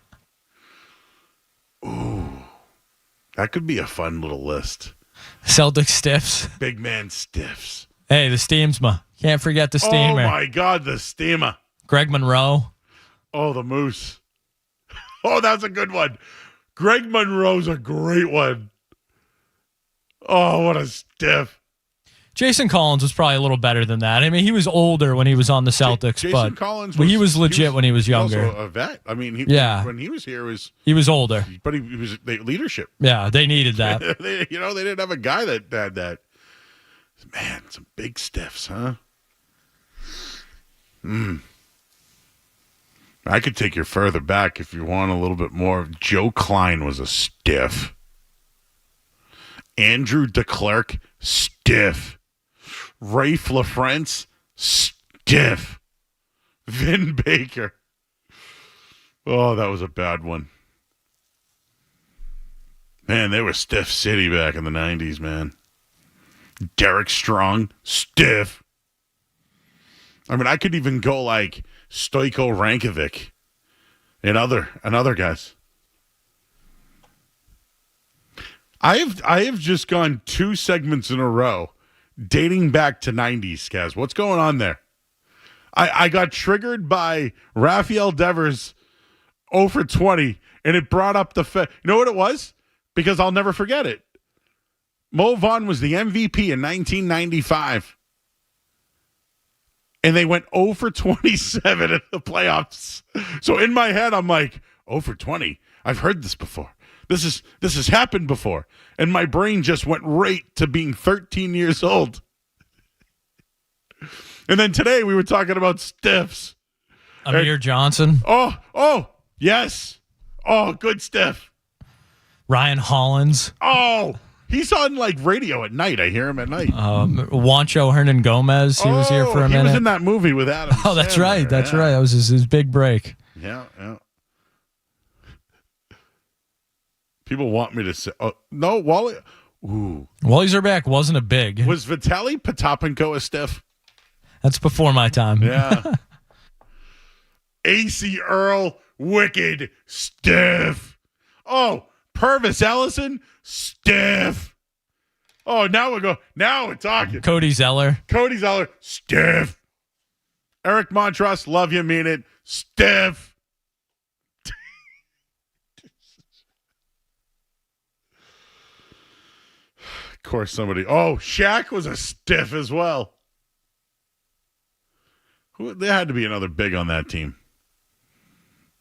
Ooh. That could be a fun little list. Celtic stiffs. Big man stiffs. Hey, the Steamsma. Can't forget the Steamer. Oh, my God, the Steamer. Greg Monroe. Oh, the Moose. Oh, that's a good one. Greg Monroe's a great one. Oh, what a stiff. Jason Collins was probably a little better than that. He was older when he was on the Celtics, Jason Collins he was legit when he was younger. Also a vet. When he was here, he was older. But he was leadership. Yeah, they needed that. they didn't have a guy that had that. Man, some big stiffs, huh? I could take you further back if you want a little bit more. Joe Klein was a stiff. Andrew DeClercq, stiff. Rafe LaFrance, stiff. Vin Baker. Oh, that was a bad one. Man, they were stiff city back in the 90s, man. Derek Strong, stiff. I could even go like Stojko Rankovic and other guys. I have just gone 2 segments in a row dating back to 90s, Kaz. What's going on there? I got triggered by Rafael Devers 0 for 20, and it brought up you know what it was? Because I'll never forget it. Mo Vaughn was the MVP in 1995. And they went 0 for 27 in the playoffs. So in my head, I'm like, 0 for 20. I've heard this before. This has happened before. And my brain just went right to being 13 years old. And then today we were talking about stiffs. Amir Johnson. Oh, yes. Oh, good stiff. Ryan Hollins. Oh, he's on like radio at night. I hear him at night. Juancho Hernan Gomez. He was here for a minute. He was in that movie with Adam. Oh, that's Sandler. right. That's right. That was his big break. Yeah. People want me to say, oh, no, Wally. Ooh. Wally Zerback wasn't a big. Was Vitaly Potapenko a stiff? That's before my time. Yeah. AC Earl, wicked, stiff. Oh, Purvis Ellison, stiff. Oh, now we're talking. Cody Zeller, stiff. Eric Montross, love you, mean it, stiff. Of course, Shaq was a stiff as well. There had to be another big on that team.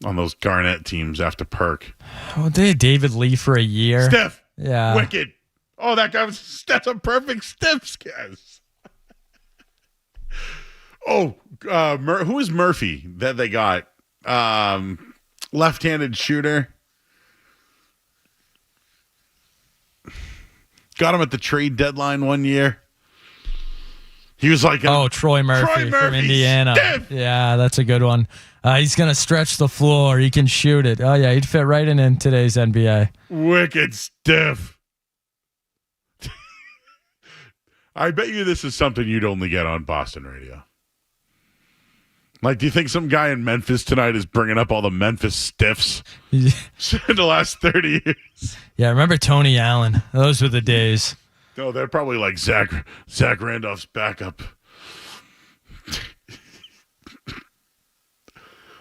On those Garnett teams after Perk. Oh, they had David Lee for a year. Stiff. Yeah. Wicked. Oh, that's a perfect stiff guess. Who is Murphy that they got? Left-handed shooter. Got him at the trade deadline one year. He was like, Troy Murphy from Indiana. Stiff. Yeah, that's a good one. He's going to stretch the floor. He can shoot it. Oh, yeah, he'd fit right in today's NBA. Wicked stiff. I bet you this is something you'd only get on Boston radio. Like, do you think some guy in Memphis tonight is bringing up all the Memphis stiffs in the last 30 years? Yeah, remember Tony Allen? Those were the days. No, they're probably like Zach Randolph's backup.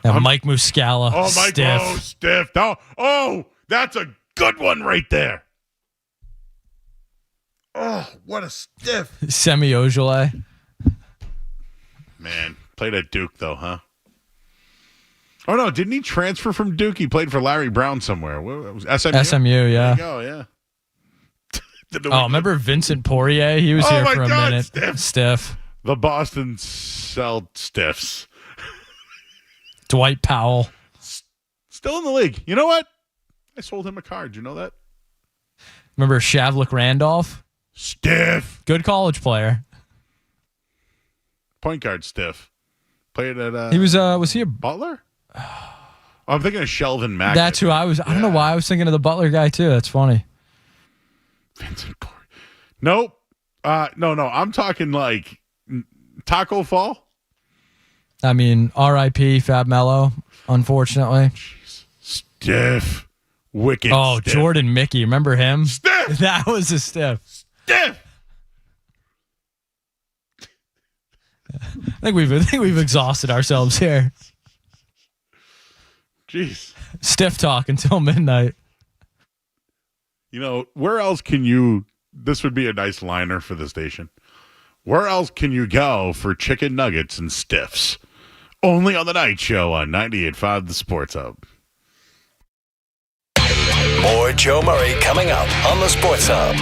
Mike Muscala. Oh, Mike, stiff. Stiff. Oh, that's a good one right there. Oh, what a stiff. Semi Ojeleye. Man, played at Duke, though, huh? Oh, no, didn't he transfer from Duke? He played for Larry Brown somewhere. What was SMU? SMU, yeah. There you go, yeah. Remember Vincent Poirier? He was here for a minute. Stiff. The Boston Stiffs. Dwight Powell. Still in the league. You know what? I sold him a card. You know that? Remember Shavlik Randolph? Stiff. Good college player. Point guard stiff. Played at he was he a Butler? I'm thinking of Shelvin Mack. That's who I was. I don't know why I was thinking of the Butler guy too. That's funny. Vincent Poirier. Nope. No. I'm talking like Taco Fall. I mean, R.I.P. Fab Mello, unfortunately. Jeez. Stiff. Wicked. Oh, stiff. Jordan Mickey. Remember him? Stiff. That was a stiff. Stiff. I think we've exhausted ourselves here. Jeez. Stiff talk until midnight. You know, where else can you... This would be a nice liner for the station. Where else can you go for chicken nuggets and stiffs? Only on the night show on 98.5 The Sports Hub. More Joe Murray coming up on The Sports Hub.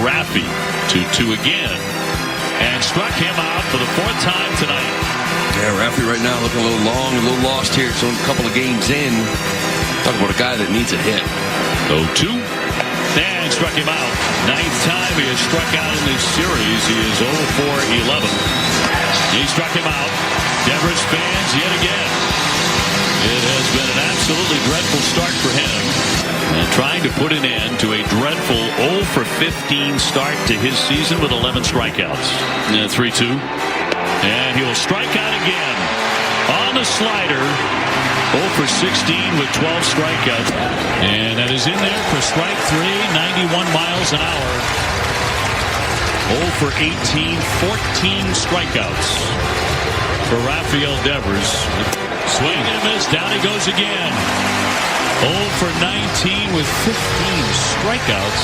Raffy. 2-2 again. And struck him out for the fourth time tonight. Yeah, Raffy right now looking a little long, a little lost here. So a couple of games in. Talk about a guy that needs a hit. 0-2. And struck him out. Ninth time he has struck out in this series. He is 0 for 11. He struck him out. Devers fans yet again. It has been an absolutely dreadful start for him. And trying to put an end to a dreadful 0 for 15 start to his season with 11 strikeouts. 3-2. And he'll strike out again on the slider. 0 for 16 with 12 strikeouts. And that is in there for strike 3, 91 miles an hour. 0 for 18, 14 strikeouts for Rafael Devers. Swing and a miss, down he goes again. 0 for 19 with 15 strikeouts.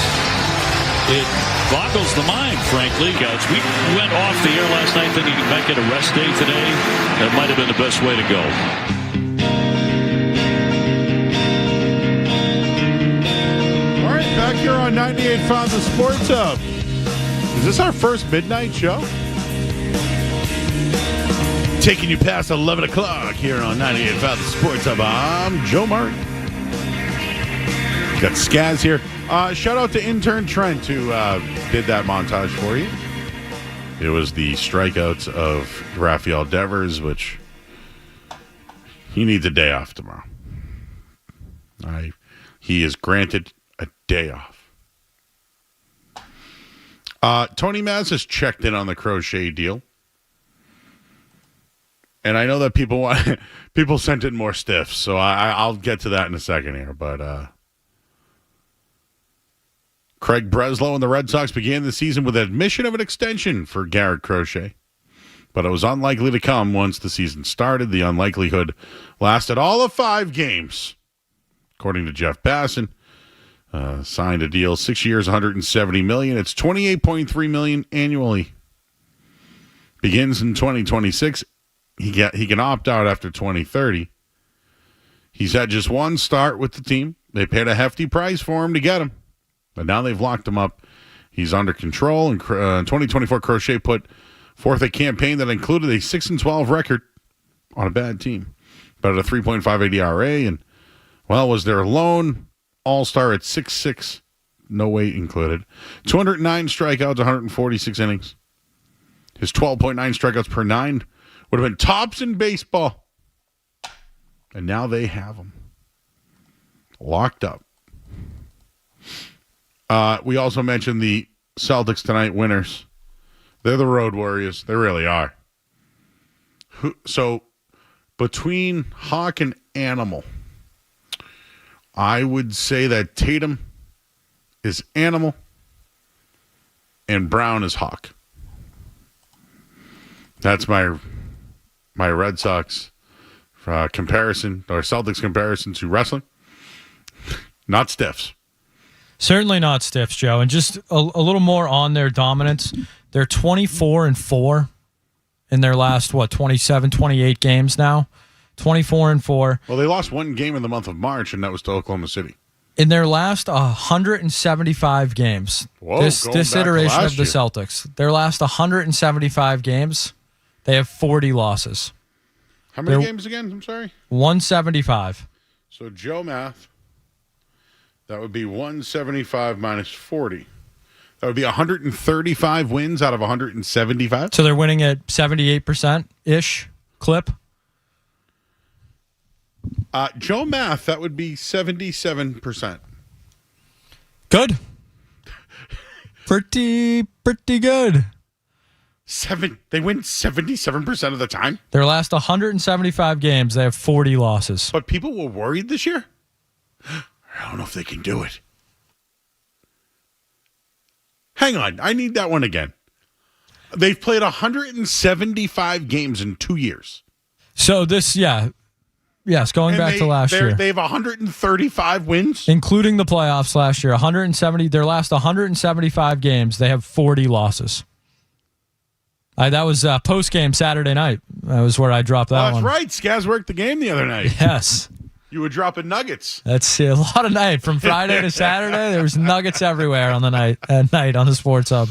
It boggles the mind, frankly. We went off the air last night thinking he might get a rest day today. That might have been the best way to go. All right, back here on 98.5 The Sports Hub. Is this our first midnight show? Taking you past 11 o'clock here on 98.5 The Sports Hub. I'm Joe Murray. Got Skaz here. Shout out to intern Trent who did that montage for you. It was the strikeouts of Rafael Devers, which he needs a day off tomorrow. He is granted a day off. Tony Maz has checked in on the Crochet deal. And I know that people sent in more stiffs, so I'll get to that in a second here. But Craig Breslow and the Red Sox began the season with admission of an extension for Garrett Crochet. But it was unlikely to come once the season started. The unlikelihood lasted all of 5 games. According to Jeff Bassan, signed a deal, 6 years, $170 million. It's $28.3 million annually. Begins in 2026. He can opt out after 2030. He's had just one start with the team. They paid a hefty price for him to get him. But now they've locked him up. He's under control. And 2024, Crochet put forth a campaign that included a 6-12 record on a bad team, but at a 3.58 ERA. And, well, was their lone all-star at 6'6", no weight included. 209 strikeouts, 146 innings. His 12.9 strikeouts per 9 would have been tops in baseball. And now they have him locked up. We also mentioned the Celtics tonight winners. They're the Road Warriors. They really are. So between Hawk and Animal, I would say that Tatum is Animal and Brown is Hawk. That's my Red Sox comparison, or Celtics comparison to wrestling. Not stiffs. Certainly not stiffs, Joe. And just a little more on their dominance. They're 24-4 in their last, 27, 28 games now. 24-4. Well, they lost one game in the month of March, and that was to Oklahoma City. In their last 175 games, Whoa, this iteration of the year. Celtics, their last 175 games, they have 40 losses. How many games again? I'm sorry? 175. So Joe math, that would be 175 minus 40. That would be 135 wins out of 175. So they're winning at 78%-ish clip. Joe math, that would be 77%. Good. Pretty good. They win 77% of the time? Their last 175 games, they have 40 losses. But people were worried this year? I don't know if they can do it. Hang on. I need that one again. They've played 175 games in 2 years. So this, yes, going back to last year. They have 135 wins? Including the playoffs last year. Their last 175 games, they have 40 losses. That was post-game Saturday night. That was where I dropped that one. That's right. Skaz worked the game the other night. Yes. You were dropping nuggets. That's a lot of night from Friday to Saturday. There was nuggets everywhere on the night at night on the Sports Hub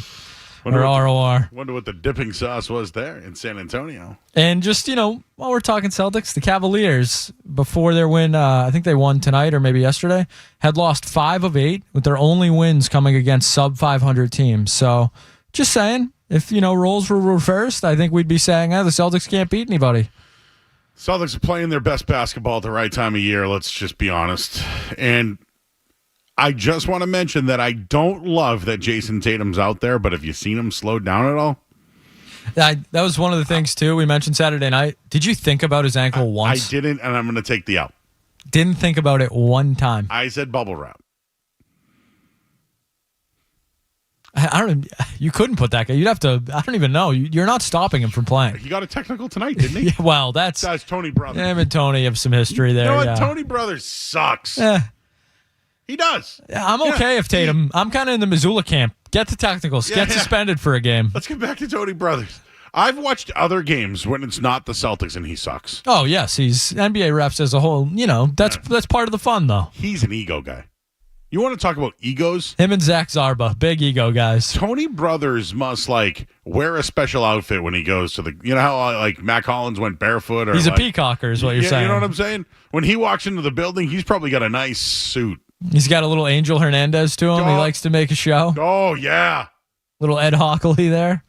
or ROR. Wonder what the dipping sauce was there in San Antonio. And just while we're talking Celtics, the Cavaliers before their win, I think they won tonight or maybe yesterday, had lost 5 of 8 with their only wins coming against sub 500 teams. So just saying, if roles were reversed, I think we'd be saying, the Celtics can't beat anybody. Celtics are playing their best basketball at the right time of year, let's just be honest. And I just want to mention that I don't love that Jason Tatum's out there, but have you seen him slowed down at all? That was one of the things, too, we mentioned Saturday night. Did you think about his ankle once? I didn't, and I'm going to take the out. Didn't think about it one time. I said bubble wrap. I don't. You couldn't put that guy. You'd have to. I don't even know. You're not stopping him from playing. He got a technical tonight, didn't he? Yeah, well, that's Tony Brothers. Him and Tony have some history there. You know what? Yeah. Tony Brothers sucks. He does. I'm okay if Tatum. I'm kind of in the Missoula camp. Get the technicals. Get suspended for a game. Let's get back to Tony Brothers. I've watched other games when it's not the Celtics and he sucks. Oh yes, he's NBA refs as a whole. That's part of the fun though. He's an ego guy. You want to talk about egos? Him and Zach Zarba, big ego guys. Tony Brothers must wear a special outfit when he goes to the. You know how Mac Hollins went barefoot, or he's a peacocker, is what you're saying. You know what I'm saying? When he walks into the building, he's probably got a nice suit. He's got a little Angel Hernandez to him. He likes to make a show. Oh yeah, little Ed Hockley there.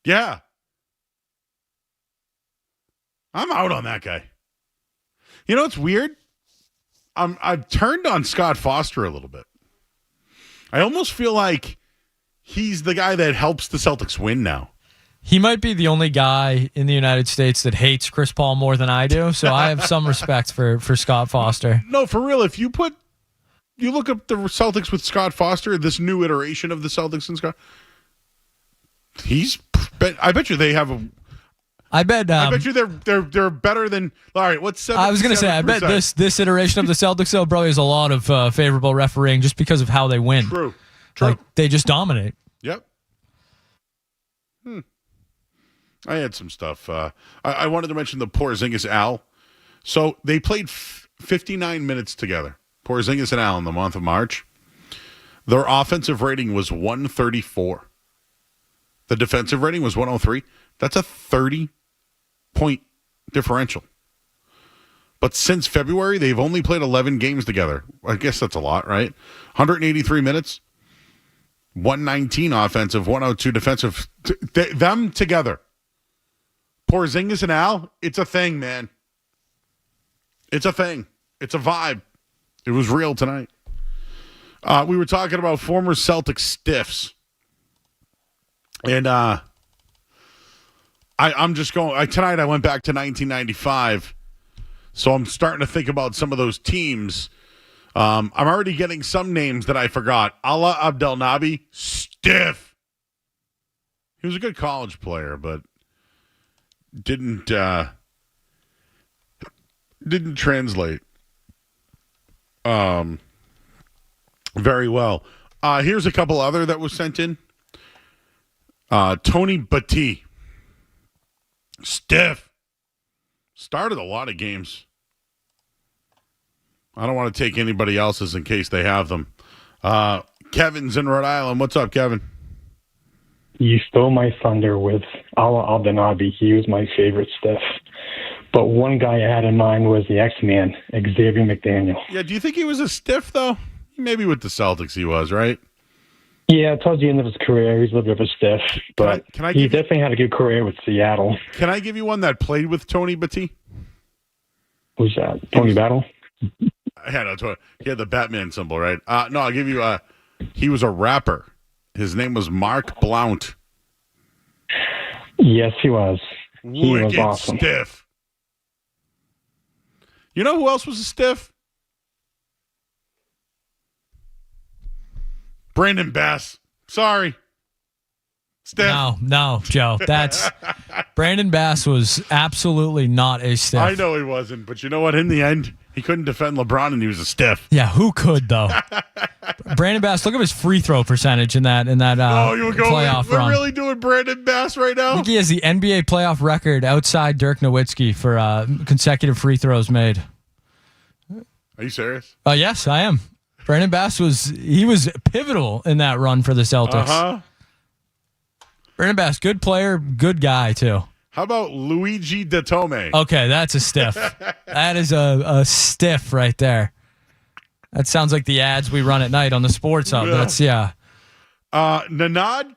Yeah, I'm out on that guy. You know what's weird? I've turned on Scott Foster a little bit. I almost feel like he's the guy that helps the Celtics win now. He might be the only guy in the United States that hates Chris Paul more than I do, so I have some respect for Scott Foster. No, for real. If you look up the Celtics with Scott Foster, this new iteration of the Celtics and Scott, I bet you they have a. I bet you they're better than. All right, what's 77%? I was going to say, I bet this iteration of the Celtics though probably has a lot of favorable refereeing just because of how they win. True. They just dominate. Yep. I had some stuff. I wanted to mention the Porzingis Al. So they played 59 minutes together. Porzingis and Al in the month of March. Their offensive rating was 134. The defensive rating was 103. That's a 30-point differential. But since February, they've only played 11 games together. I guess that's a lot, right? 183 minutes, 119 offensive, 102 defensive. Them together. Porzingis and Al, it's a thing, man. It's a thing. It's a vibe. It was real tonight. We were talking about former Celtic stiffs. And I'm just going. Tonight I went back to 1995. So I'm starting to think about some of those teams. I'm already getting some names that I forgot. Ala Abdelnaby, stiff. He was a good college player, but didn't translate very well. Here's a couple other that was sent in. Tony Batty, stiff. Started a lot of games. I don't want to take anybody else's in case they have them. Kevin's in Rhode Island. What's up, Kevin? You stole my thunder with Ala Abdelnaby. He was my favorite stiff. But one guy I had in mind was the X-Man, Xavier McDaniel. Yeah, do you think he was a stiff, though? Maybe with the Celtics he was, right? Yeah, towards the end of his career, he's a little bit of a stiff. But he definitely had a good career with Seattle. Can I give you one that played with Tony Batty? Who's that? Tony Battle? Yeah, no, he had the Batman symbol, right? No, I'll give you he was a rapper. His name was Mark Blount. Yes, he was. He Wicked was awesome. Stiff. You know who else was a stiff? Brandon Bass. Sorry. Stiff. No, Joe. That's Brandon Bass was absolutely not a stiff. I know he wasn't, but you know what? In the end, He couldn't defend LeBron, and he was a stiff. Yeah, who could though? Brandon Bass, look at his free throw percentage in that playoff we're run. really doing Brandon Bass right I now? think he has the NBA playoff record outside Dirk Nowitzki for consecutive free throws made. Are you serious? Yes, I am. Brandon Bass was pivotal in that run for the Celtics. Uh-huh. Brandon Bass, good player, good guy too. How about Luigi Datome? Okay, that's a stiff. That is a stiff right there. That sounds like the ads we run at night on the Sports Hub. Nenad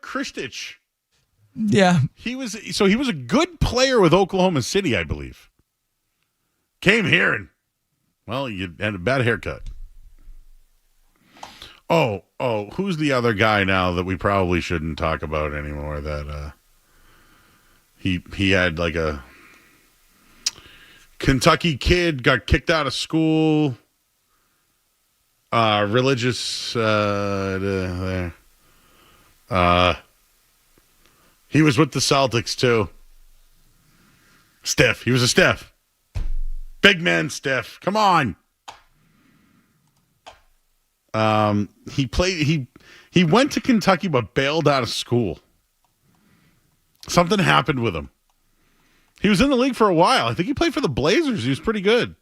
Kristich. Yeah. He was a good player with Oklahoma City, I believe. Came here and, well, you had a bad haircut. Oh, who's the other guy now that we probably shouldn't talk about anymore that he had like a Kentucky kid, got kicked out of school, religious there. He was with the Celtics too. Stiff. He was a stiff. Big man stiff. Come on. He went to Kentucky but bailed out of school. Something happened with him. He was in the league for a while. I think he played for the Blazers. He was pretty good.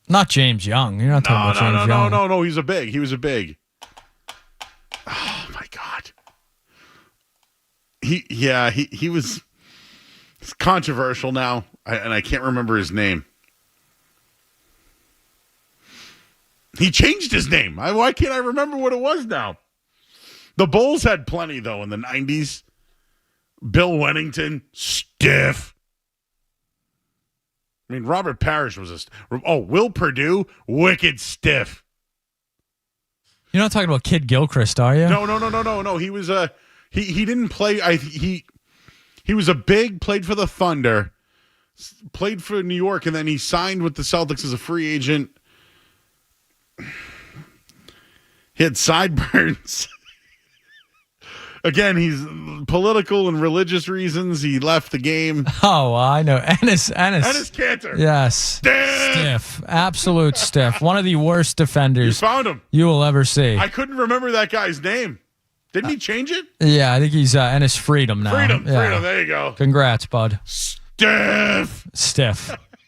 Not James Young. You're not talking about James Young. No. He was a big. Oh my God. He was controversial now, and I can't remember his name. He changed his name. Why can't I remember what it was now? The Bulls had plenty, though, in the 90s. Bill Wennington, stiff. I mean, Robert Parrish was Will Perdue, wicked stiff. You're not talking about Kid Gilchrist, are you? No. He was he didn't play. He was a big, played for the Thunder, played for New York, and then he signed with the Celtics as a free agent. He had sideburns. Again, he's political and religious reasons. He left the game. Oh, I know. Ennis Cantor. Yes. Stiff. Absolute stiff. One of the worst defenders You found him. you will ever see. I couldn't remember that guy's name. Didn't he change it? Yeah, I think he's Ennis Freedom now. Freedom. Yeah. There you go. Congrats, bud. Stiff.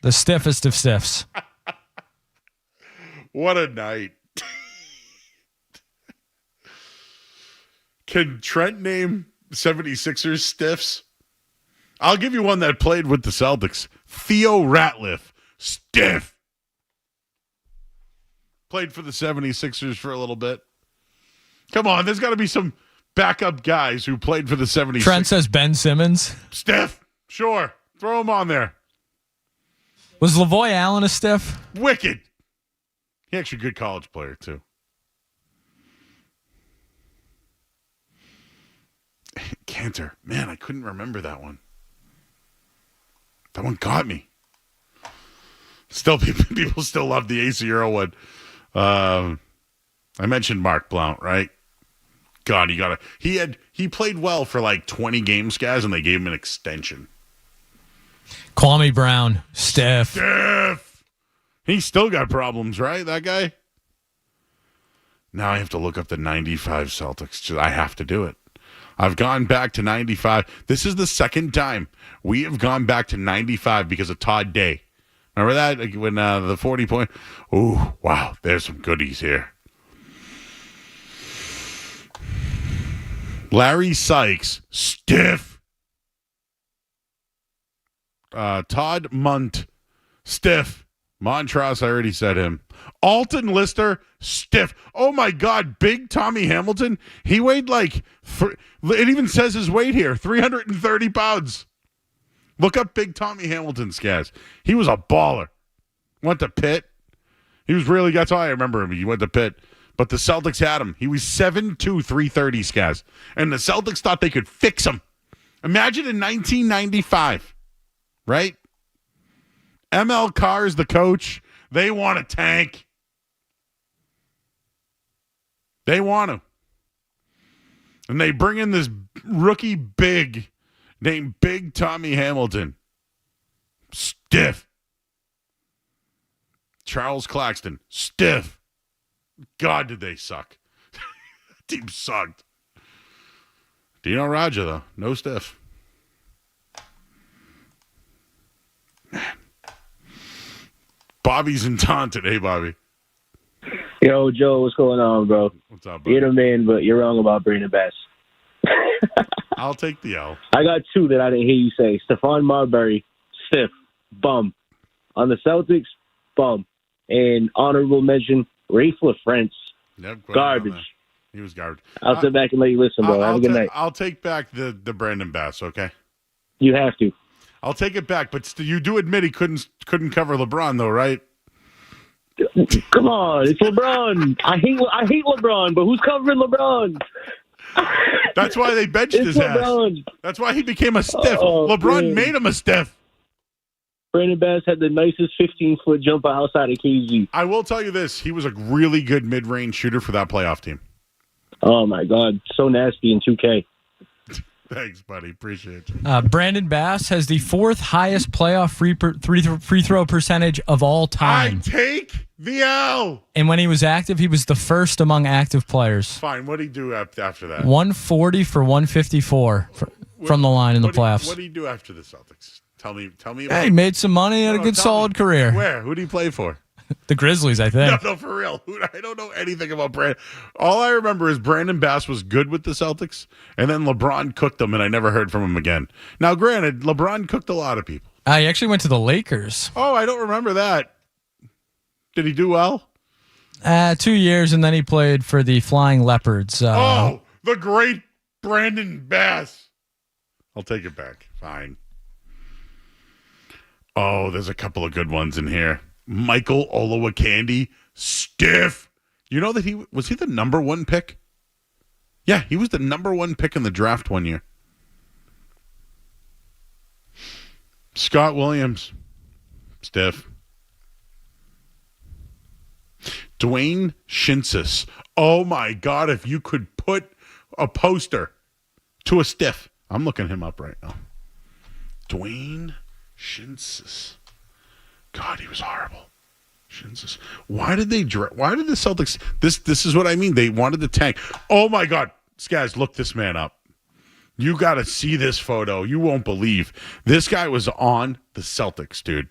The stiffest of stiffs. What a night. Can Trent name 76ers stiffs? I'll give you one that played with the Celtics. Theo Ratliff. Stiff. Played for the 76ers for a little bit. Come on, there's got to be some backup guys who played for the 76ers. Trent says Ben Simmons. Stiff. Sure. Throw him on there. Was Lavoy Allen a stiff? Wicked. He actually a good college player, too. Cantor. Man, I couldn't remember that one. That one got me. Still, people still love the Ace Euro one. I mentioned Mark Blount, right? God, he played well for like 20 games, guys, and they gave him an extension. Kwame Brown. Stiff. He's still got problems, right? That guy? Now I have to look up the 95 Celtics. I have to do it. I've gone back to 95. This is the second time we have gone back to 95 because of Todd Day. Remember that? Like when the 40-point? Ooh, wow. There's some goodies here. Larry Sykes. Stiff. Todd Munt. Stiff. Montross, I already said him. Alton Lister, stiff. Oh, my God. Big Tommy Hamilton. He weighed like, it even says his weight here, 330 pounds. Look up Big Tommy Hamilton's guys. He was a baller. Went to Pitt. He was really, that's how I remember him. He went to Pitt. But the Celtics had him. He was 7'2", 330, guys. And the Celtics thought they could fix him. Imagine in 1995, right? ML Carr's the coach. They want a tank. They want him. And they bring in this rookie big named Big Tommy Hamilton. Stiff. Charles Claxton, stiff. God, did they suck. Team sucked. Dino Raja, though, no stiff. Man. Bobby's in Taunton. Hey, Bobby. Yo, Joe, what's going on, bro? What's up, buddy? You're the man, but you're wrong about Brandon Bass. I'll take the L. I got two that I didn't hear you say. Stephon Marbury, stiff, bum. On the Celtics, bum. And honorable mention, Rafe LaFrance, garbage. He was garbage. I'll sit back and let you listen, bro. Have a good night. I'll take back the Brandon Bass, okay? You have to. I'll take it back, but you do admit he couldn't cover LeBron, though, right? Come on, it's LeBron. I hate LeBron, but who's covering LeBron? That's why they benched his LeBron. ass. That's why he became a stiff. Oh, LeBron man. made him a stiff. Brandon Bass had the nicest 15-foot jumper outside of KG. I will tell you this. He was a really good mid-range shooter for that playoff team. Oh, my God. So nasty in 2K. Thanks, buddy. Appreciate you. Brandon Bass has the fourth highest playoff free throw percentage of all time. I take the L. And when he was active, he was the first among active players. Fine. What did he do after that? 140 for 154 from the line in the playoffs. What did he do after the Celtics? Tell me about Hey, he made some money, had a good, solid career. Where? Who did he play for? The Grizzlies, I think. No, for real. I don't know anything about Brandon. All I remember is Brandon Bass was good with the Celtics, and then LeBron cooked them, and I never heard from him again. Now, granted, LeBron cooked a lot of people. He actually went to the Lakers. Oh, I don't remember that. Did he do well? 2 years, and then he played for the Flying Leopards. The great Brandon Bass. I'll take it back. Fine. Oh, there's a couple of good ones in here. Michael Olowokandi, stiff. You know that he was the number one pick? Yeah, he was the number one pick in the draft one year. Scott Williams, stiff. Dwayne Shinsis. Oh my God, if you could put a poster to a stiff. I'm looking him up right now. Dwayne Shinsis. God, he was horrible. Shinsis. Why did the Celtics? This is what I mean. They wanted to tank. Oh my God, guys, look this man up. You got to see this photo. You won't believe this guy was on the Celtics, dude.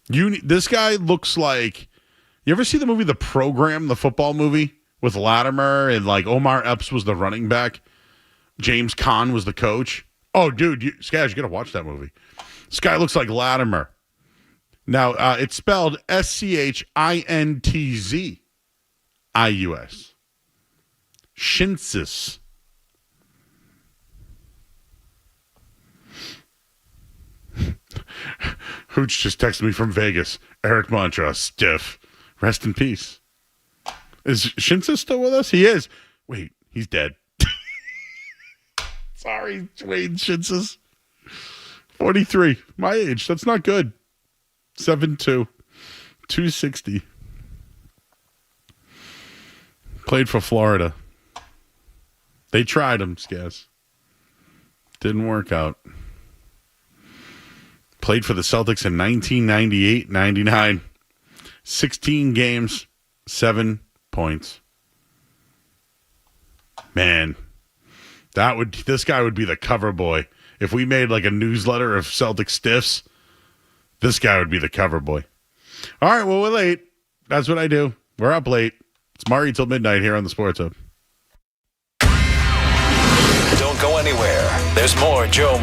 This guy looks like. You ever see the movie The Program, the football movie with Latimer and like Omar Epps was the running back, James Caan was the coach. Oh, dude, Skaz, you got to watch that movie. This guy looks like Latimer. Now, it's spelled Schintzius. Shinsis. Hooch just texted me from Vegas. Eric Montross, stiff. Rest in peace. Is Shinsis still with us? He is. Wait, he's dead. Sorry, Dwayne Shinsis. 43. My age. That's not good. 7'2". 260. Played for Florida. They tried him, Skaz. Didn't work out. Played for the Celtics in 1998-99. 16 games, 7 points. Man, this guy would be the cover boy. If we made like a newsletter of Celtic stiffs, this guy would be the cover boy. All right, well, we're late. That's what I do. We're up late. It's Murray till midnight here on the Sports Hub. Don't go anywhere. There's more Joe.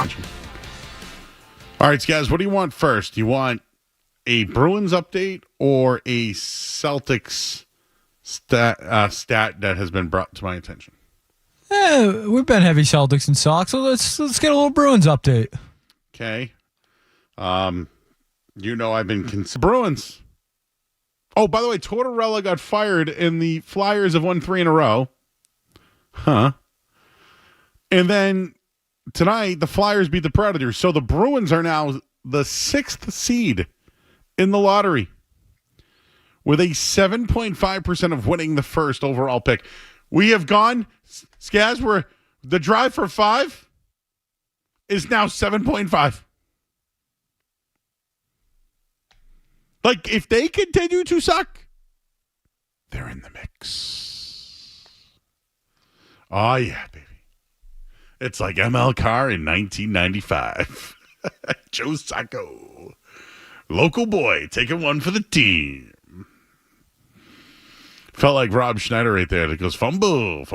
watching. All right, guys, what do you want first? You want a Bruins update or a Celtics stat that has been brought to my attention? We've been heavy Celtics and Sox, so let's get a little Bruins update. Okay. I've been Bruins. Oh, by the way, Tortorella got fired and the Flyers have won 3 in a row. Huh. And then tonight, the Flyers beat the Predators. So the Bruins are now the 6th seed in the lottery with a 7.5% of winning the first overall pick. We have gone, Skaz, where the drive for 5 is now 7.5. Like, if they continue to suck, they're in the mix. Oh, yeah, baby. It's like ML Carr in 1995. Joe Sacco. Local boy taking one for the team. Felt like Rob Schneider right there that goes, fumble-laya.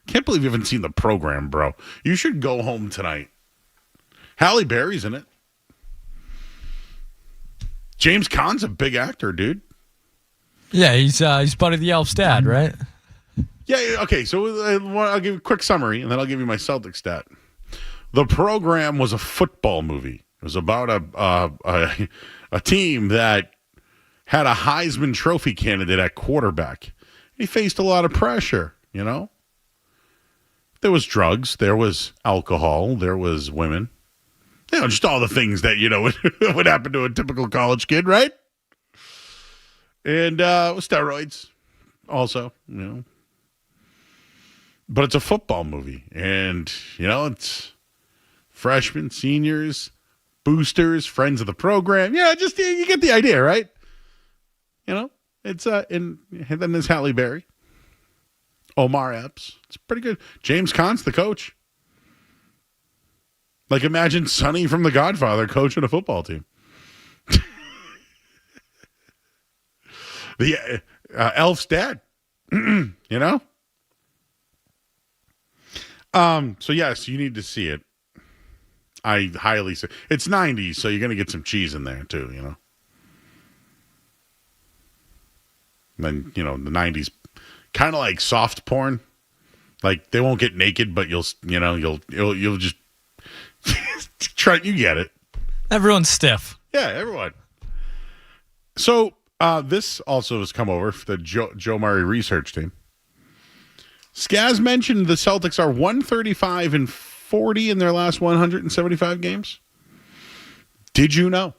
Can't believe you haven't seen the program, bro. You should go home tonight. Halle Berry's in it. James Caan's a big actor, dude. Yeah, he's buddy the Elf's dad, right? Yeah, okay, so I'll give you a quick summary, and then I'll give you my Celtics stat. The program was a football movie. It was about a team that had a Heisman Trophy candidate at quarterback. He faced a lot of pressure, you know? There was drugs, there was alcohol, there was women. You know, just all the things that, would happen to a typical college kid, right? And steroids also, But it's a football movie. And, it's freshmen, seniors, boosters, friends of the program. Yeah, just you get the idea, right? It's and then there's Halle Berry. Omar Epps. It's pretty good. James Caan's the coach. Like, imagine Sonny from The Godfather coaching a football team. The Elf's dad. So, yes, you need to see it. I highly say. It's 90s, so you're going to get some cheese in there, too, And then, the 90s, kind of like soft porn. Like, they won't get naked, but you'll just try. You get it. Everyone's stiff. Yeah, everyone. So this also has come over for the Joe Murray research team. Skaz mentioned the Celtics are 135-40 in their last 175 games. Did you know?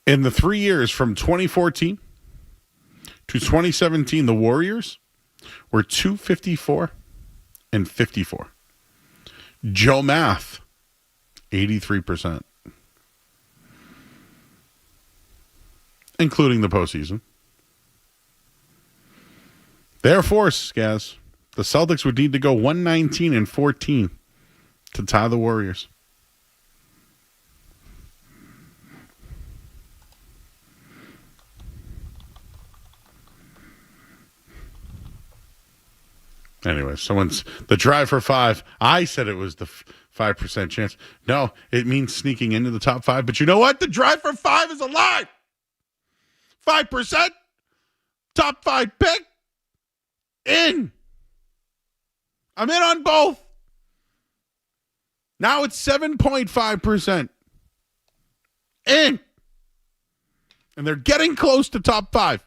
In the 3 years from 2014 to 2017, the Warriors were 254-54. Joe Math, 83%. Including the postseason. Therefore, Skaz, the Celtics would need to go 119-14 to tie the Warriors. Anyway, the drive for 5. I said it was the 5% chance. No, it means sneaking into the top 5. But you know what? The drive for 5 is alive. 5%, top 5 pick, in. I'm in on both. Now it's 7.5%. In. And they're getting close to top 5.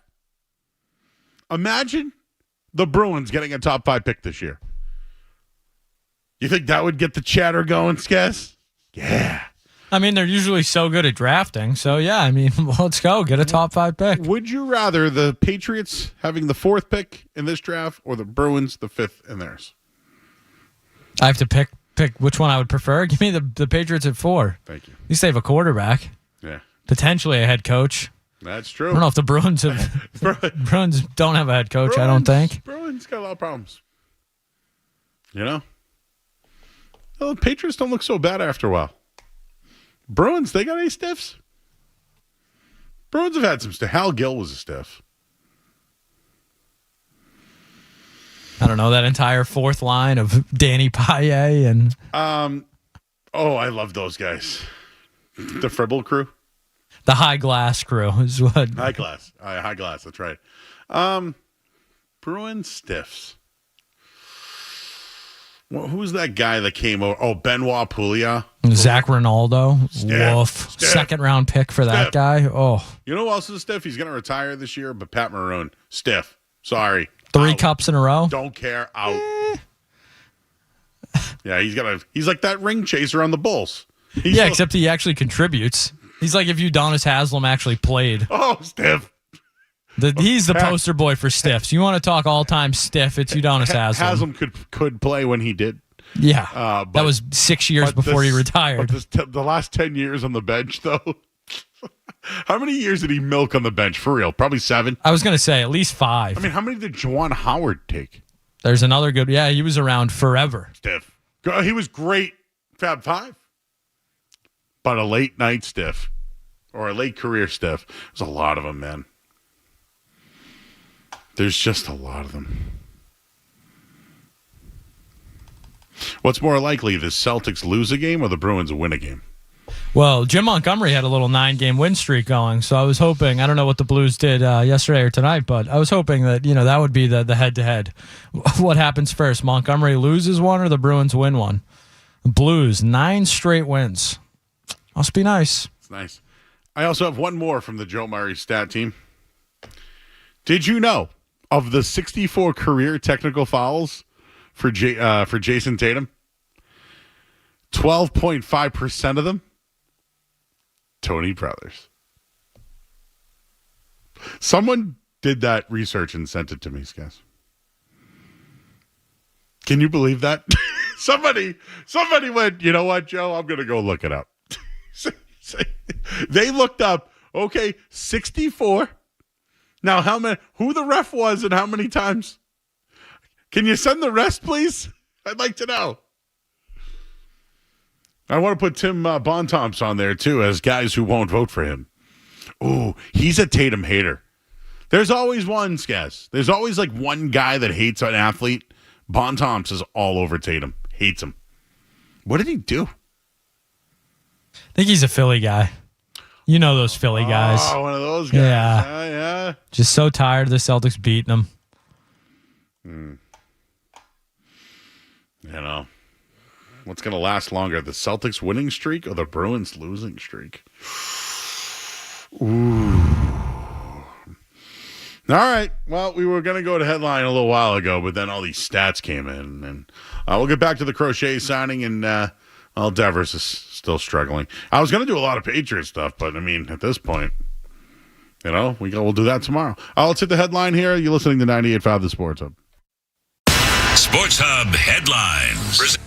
Imagine the Bruins getting a top 5 pick this year. You think that would get the chatter going, Skess? Yeah. I mean, they're usually so good at drafting. So, yeah, I mean, let's go. Get a top 5 pick. Would you rather the Patriots having the 4th pick in this draft or the Bruins the 5th in theirs? I have to pick which one I would prefer. Give me the Patriots at 4. Thank you. At least they have a quarterback. Yeah. Potentially a head coach. That's true. I don't know if the Bruins Bruins don't have a head coach, I don't think. Bruins got a lot of problems. Well, the Patriots don't look so bad after a while. Bruins, they got any stiffs? Bruins have had some stiff. Hal Gill was a stiff. I don't know, that entire fourth line of Danny Paille and I love those guys. The Fribble crew. the High Glass crew is what. High glass. High glass. That's right. Bruins stiffs. Well, who's that guy that came over? Oh, Benoit Pouliot. Zach Ronaldo. Stiff. Woof. Stiff. Second round pick for that Stiff. guy. Oh. You know who else is stiff? He's going to retire this year, but Pat Maroon. Stiff. Sorry. 3 Out. cups in a row. Don't care. Out. Yeah, he's like that ring chaser on the Bulls. Except he actually contributes. He's like if Udonis Haslem actually played. Oh, stiff. He's the poster boy for stiffs. You want to talk all-time stiff, it's Udonis Haslem. Haslem could play when he did. Yeah. That was 6 years before he retired. The last 10 years on the bench, though. How many years did he milk on the bench? For real? Probably 7. I was going to say at least 5. I mean, how many did Juwan Howard take? There's another good. Yeah, he was around forever. Stiff. He was great. Fab 5. But a late night stiff. Or a late career stiff. There's a lot of them, man. There's just a lot of them. What's more likely, the Celtics lose a game or the Bruins win a game? Well, Jim Montgomery had a little 9-game win streak going, so I was hoping, I don't know what the Blues did yesterday or tonight, but I was hoping that, that would be the head-to-head. What happens first? Montgomery loses one or the Bruins win one? Blues, 9 straight wins. Must be nice. It's nice. I also have one more from the Joe Murray stat team. Did you know of the 64 career technical fouls for Jason Tatum, 12.5% of them, Tony Brothers. Someone did that research and sent it to me, guys. Can you believe that? Somebody went, you know what, Joe? I'm going to go look it up. They looked up, 64. Now, who the ref was and how many times? Can you send the rest, please? I'd like to know. I want to put Tim Bontemps on there, too, as guys who won't vote for him. Ooh, he's a Tatum hater. There's always one, Skaz. There's always like one guy that hates an athlete. Bontemps is all over Tatum. Hates him. What did he do? I think he's a Philly guy. You know those Philly guys. Oh, one of those guys. Yeah. Yeah. Just so tired of the Celtics beating them. You know, what's going to last longer, the Celtics winning streak or the Bruins losing streak? Ooh. All right. Well, we were going to go to headline a little while ago, but then all these stats came in. And we'll get back to the Crochet signing, and Devers is still struggling. I was going to do a lot of Patriots stuff, but, I mean, at this point, we'll do that tomorrow. Let's hit the headline here. You're listening to 98.5 The Sports Hub. Sports Hub headlines.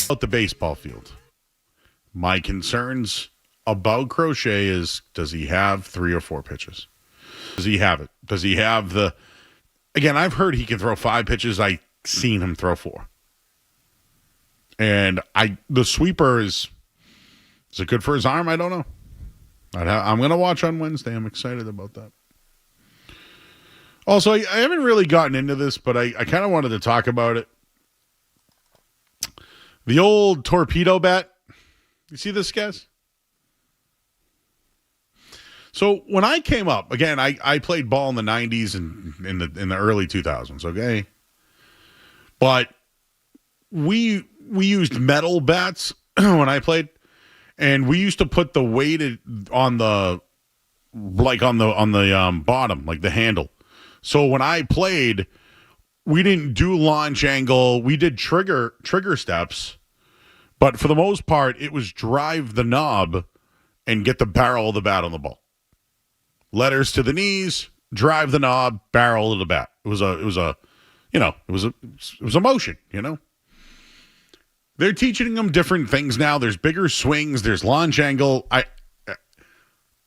About the baseball field. My concerns about Crochet is, does he have 3 or 4 pitches? Does he have it? Does he have the... Again, I've heard he can throw 5 pitches. I've seen him throw 4. And the sweeper is it good for his arm? I don't know. I'm going to watch on Wednesday. I'm excited about that. Also, I haven't really gotten into this, but I kind of wanted to talk about it. The old Torpedo bat. You see this, guys? So when I came up, again, I played ball in the 90s and in the early 2000s, okay? But we used metal bats when I played, and we used to put the weight on the bottom, like the handle. So when I played, we didn't do launch angle. We did trigger steps, but for the most part, it was drive the knob and get the barrel of the bat on the ball. Letters to the knees, drive the knob, barrel of the bat. It was a motion, you know. They're teaching them different things now. There's bigger swings. There's launch angle.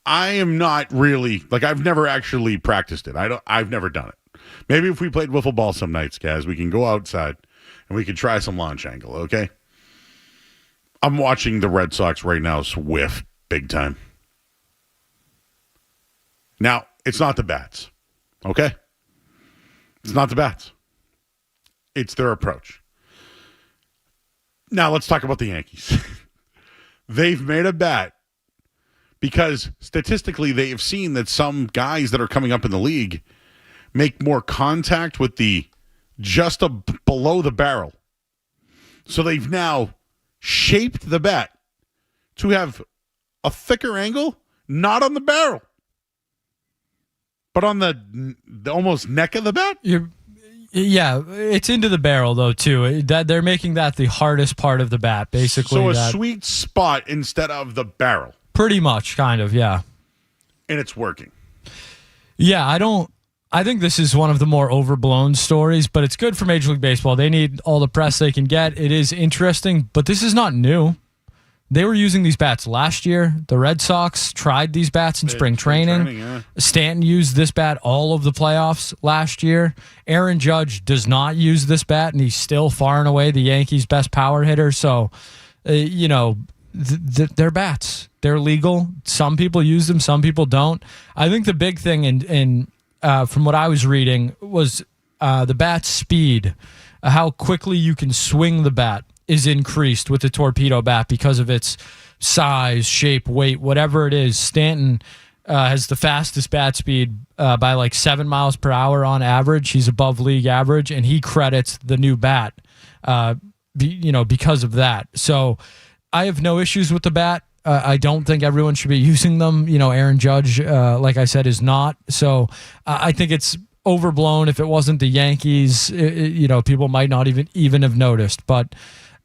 I am not really, like, I've never actually practiced it. I've never done it. Maybe if we played wiffle ball some nights, guys, we can go outside and we can try some launch angle, okay? I'm watching the Red Sox right now whiff big time. Now, it's not the bats, okay? It's not the bats. It's their approach. Now, let's talk about the Yankees. They've made a bet because statistically they have seen that some guys that are coming up in the league make more contact with the just below the barrel. So they've now shaped the bat to have a thicker angle, not on the barrel, but on the almost neck of the bat. Yeah, it's into the barrel, though, too. That they're making that the hardest part of the bat, basically. So a sweet spot instead of the barrel. Pretty much, kind of, yeah. And it's working. Yeah, I think this is one of the more overblown stories, but it's good for Major League Baseball. They need all the press they can get. It is interesting, but this is not new. They were using these bats last year. The Red Sox tried these bats in spring training. Yeah. Stanton used this bat all of the playoffs last year. Aaron Judge does not use this bat, and he's still far and away the Yankees' best power hitter. So, they're bats. They're legal. Some people use them. Some people don't. I think the big thing in from what I was reading was the bat's speed, how quickly you can swing the bat is increased with the Torpedo bat because of its size, shape, weight, whatever it is. Stanton has the fastest bat speed by like 7 miles per hour on average. He's above league average, and he credits the new bat, because of that. So I have no issues with the bat. I don't think everyone should be using them. Aaron Judge, like I said, is not. So I think it's overblown. If it wasn't the Yankees, people might not even have noticed. But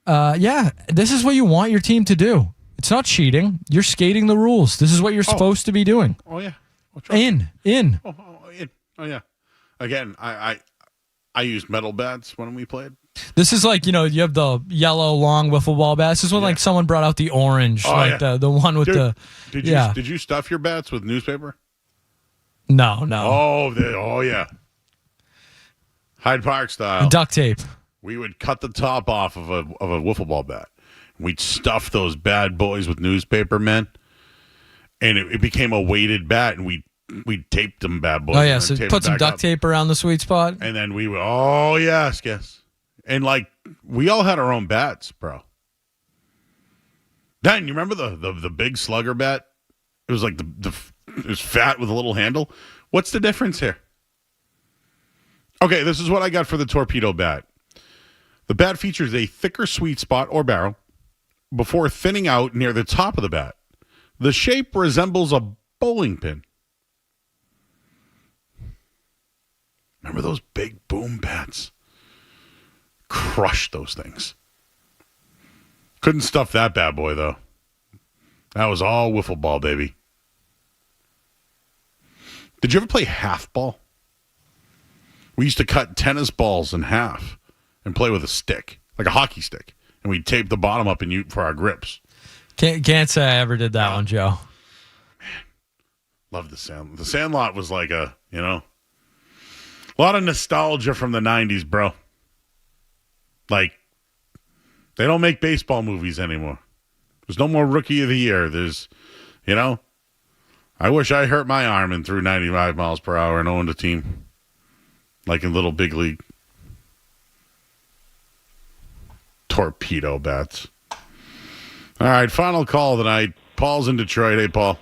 this is what you want your team to do. It's not cheating. You're skating the rules. This is what you're supposed to be doing. Oh yeah. In. In. Oh yeah. Again, I used metal bats when we played. This is like, you have the yellow long wiffle ball bat. This is when like someone brought out the orange, the one with Did you stuff your bats with newspaper? No. Oh yeah. Hyde Park style. Duct tape. We would cut the top off of a wiffle ball bat. We'd stuff those bad boys with newspaper, man. And it became a weighted bat, and we taped them bad boys. Oh yeah, so put some duct tape around the sweet spot. And then we would, yes. And like we all had our own bats, bro. Dan, you remember the big slugger bat? It was like it was fat with a little handle. What's the difference here? Okay, this is what I got for the Torpedo bat. The bat features a thicker sweet spot or barrel before thinning out near the top of the bat. The shape resembles a bowling pin. Remember those big boom bats? Crushed those things. Couldn't stuff that bad boy, though. That was all wiffle ball, baby. Did you ever play half ball? We used to cut tennis balls in half and play with a stick, like a hockey stick. and we'd tape the bottom up for our grips. Can't say I ever did that one, Joe. Love the Sandlot. The Sandlot was like a lot of nostalgia from the 90s, bro. Like, they don't make baseball movies anymore. There's no more Rookie of the Year. There's, I wish I hurt my arm and threw 95 miles per hour and owned a team. Like in Little Big League. Torpedo bats. All right, final call tonight. Paul's in Detroit. Hey, Paul.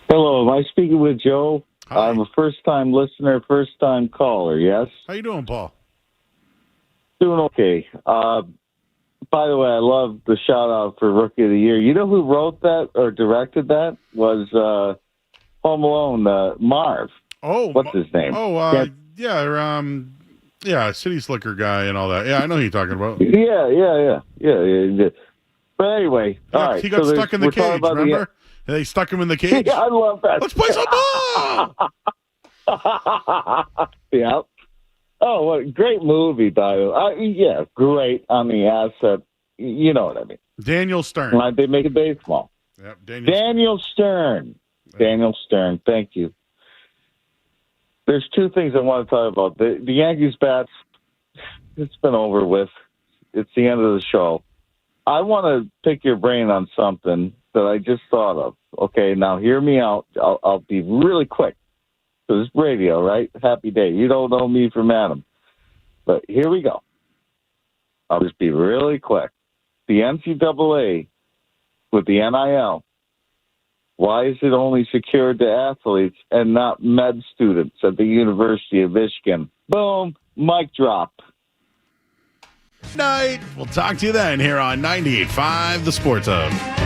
Hello, am I speaking with Joe? Hi. I'm a first-time listener, first-time caller, yes? How you doing, Paul? Doing okay. By the way, I love the shout-out for Rookie of the Year. You know who wrote that or directed that? Was Home Alone, Marv. Oh. What's his name? Oh, City Slicker guy and all that. Yeah, I know who you're talking about. Yeah. But anyway, all right. He got stuck in the cage, remember? They stuck him in the cage. Yeah, I love that. Let's play some ball! Yeah. Oh, what a great movie, by the way. Yeah, great on the asset. You know what I mean. Daniel Stern. They make it baseball. Yep, Daniel Stern. Daniel Stern. Thank you. There's two things I want to talk about. The Yankees bats, it's been over with. It's the end of the show. I want to pick your brain on something that I just thought of. Okay, now hear me out. I'll be really quick. So this is radio, right? Happy day. You don't know me from Adam. But here we go. I'll just be really quick. The NCAA with the NIL, why is it only secured to athletes and not med students at the University of Michigan? Boom. Mic drop. Night. We'll talk to you then here on 98.5 The Sports Hub.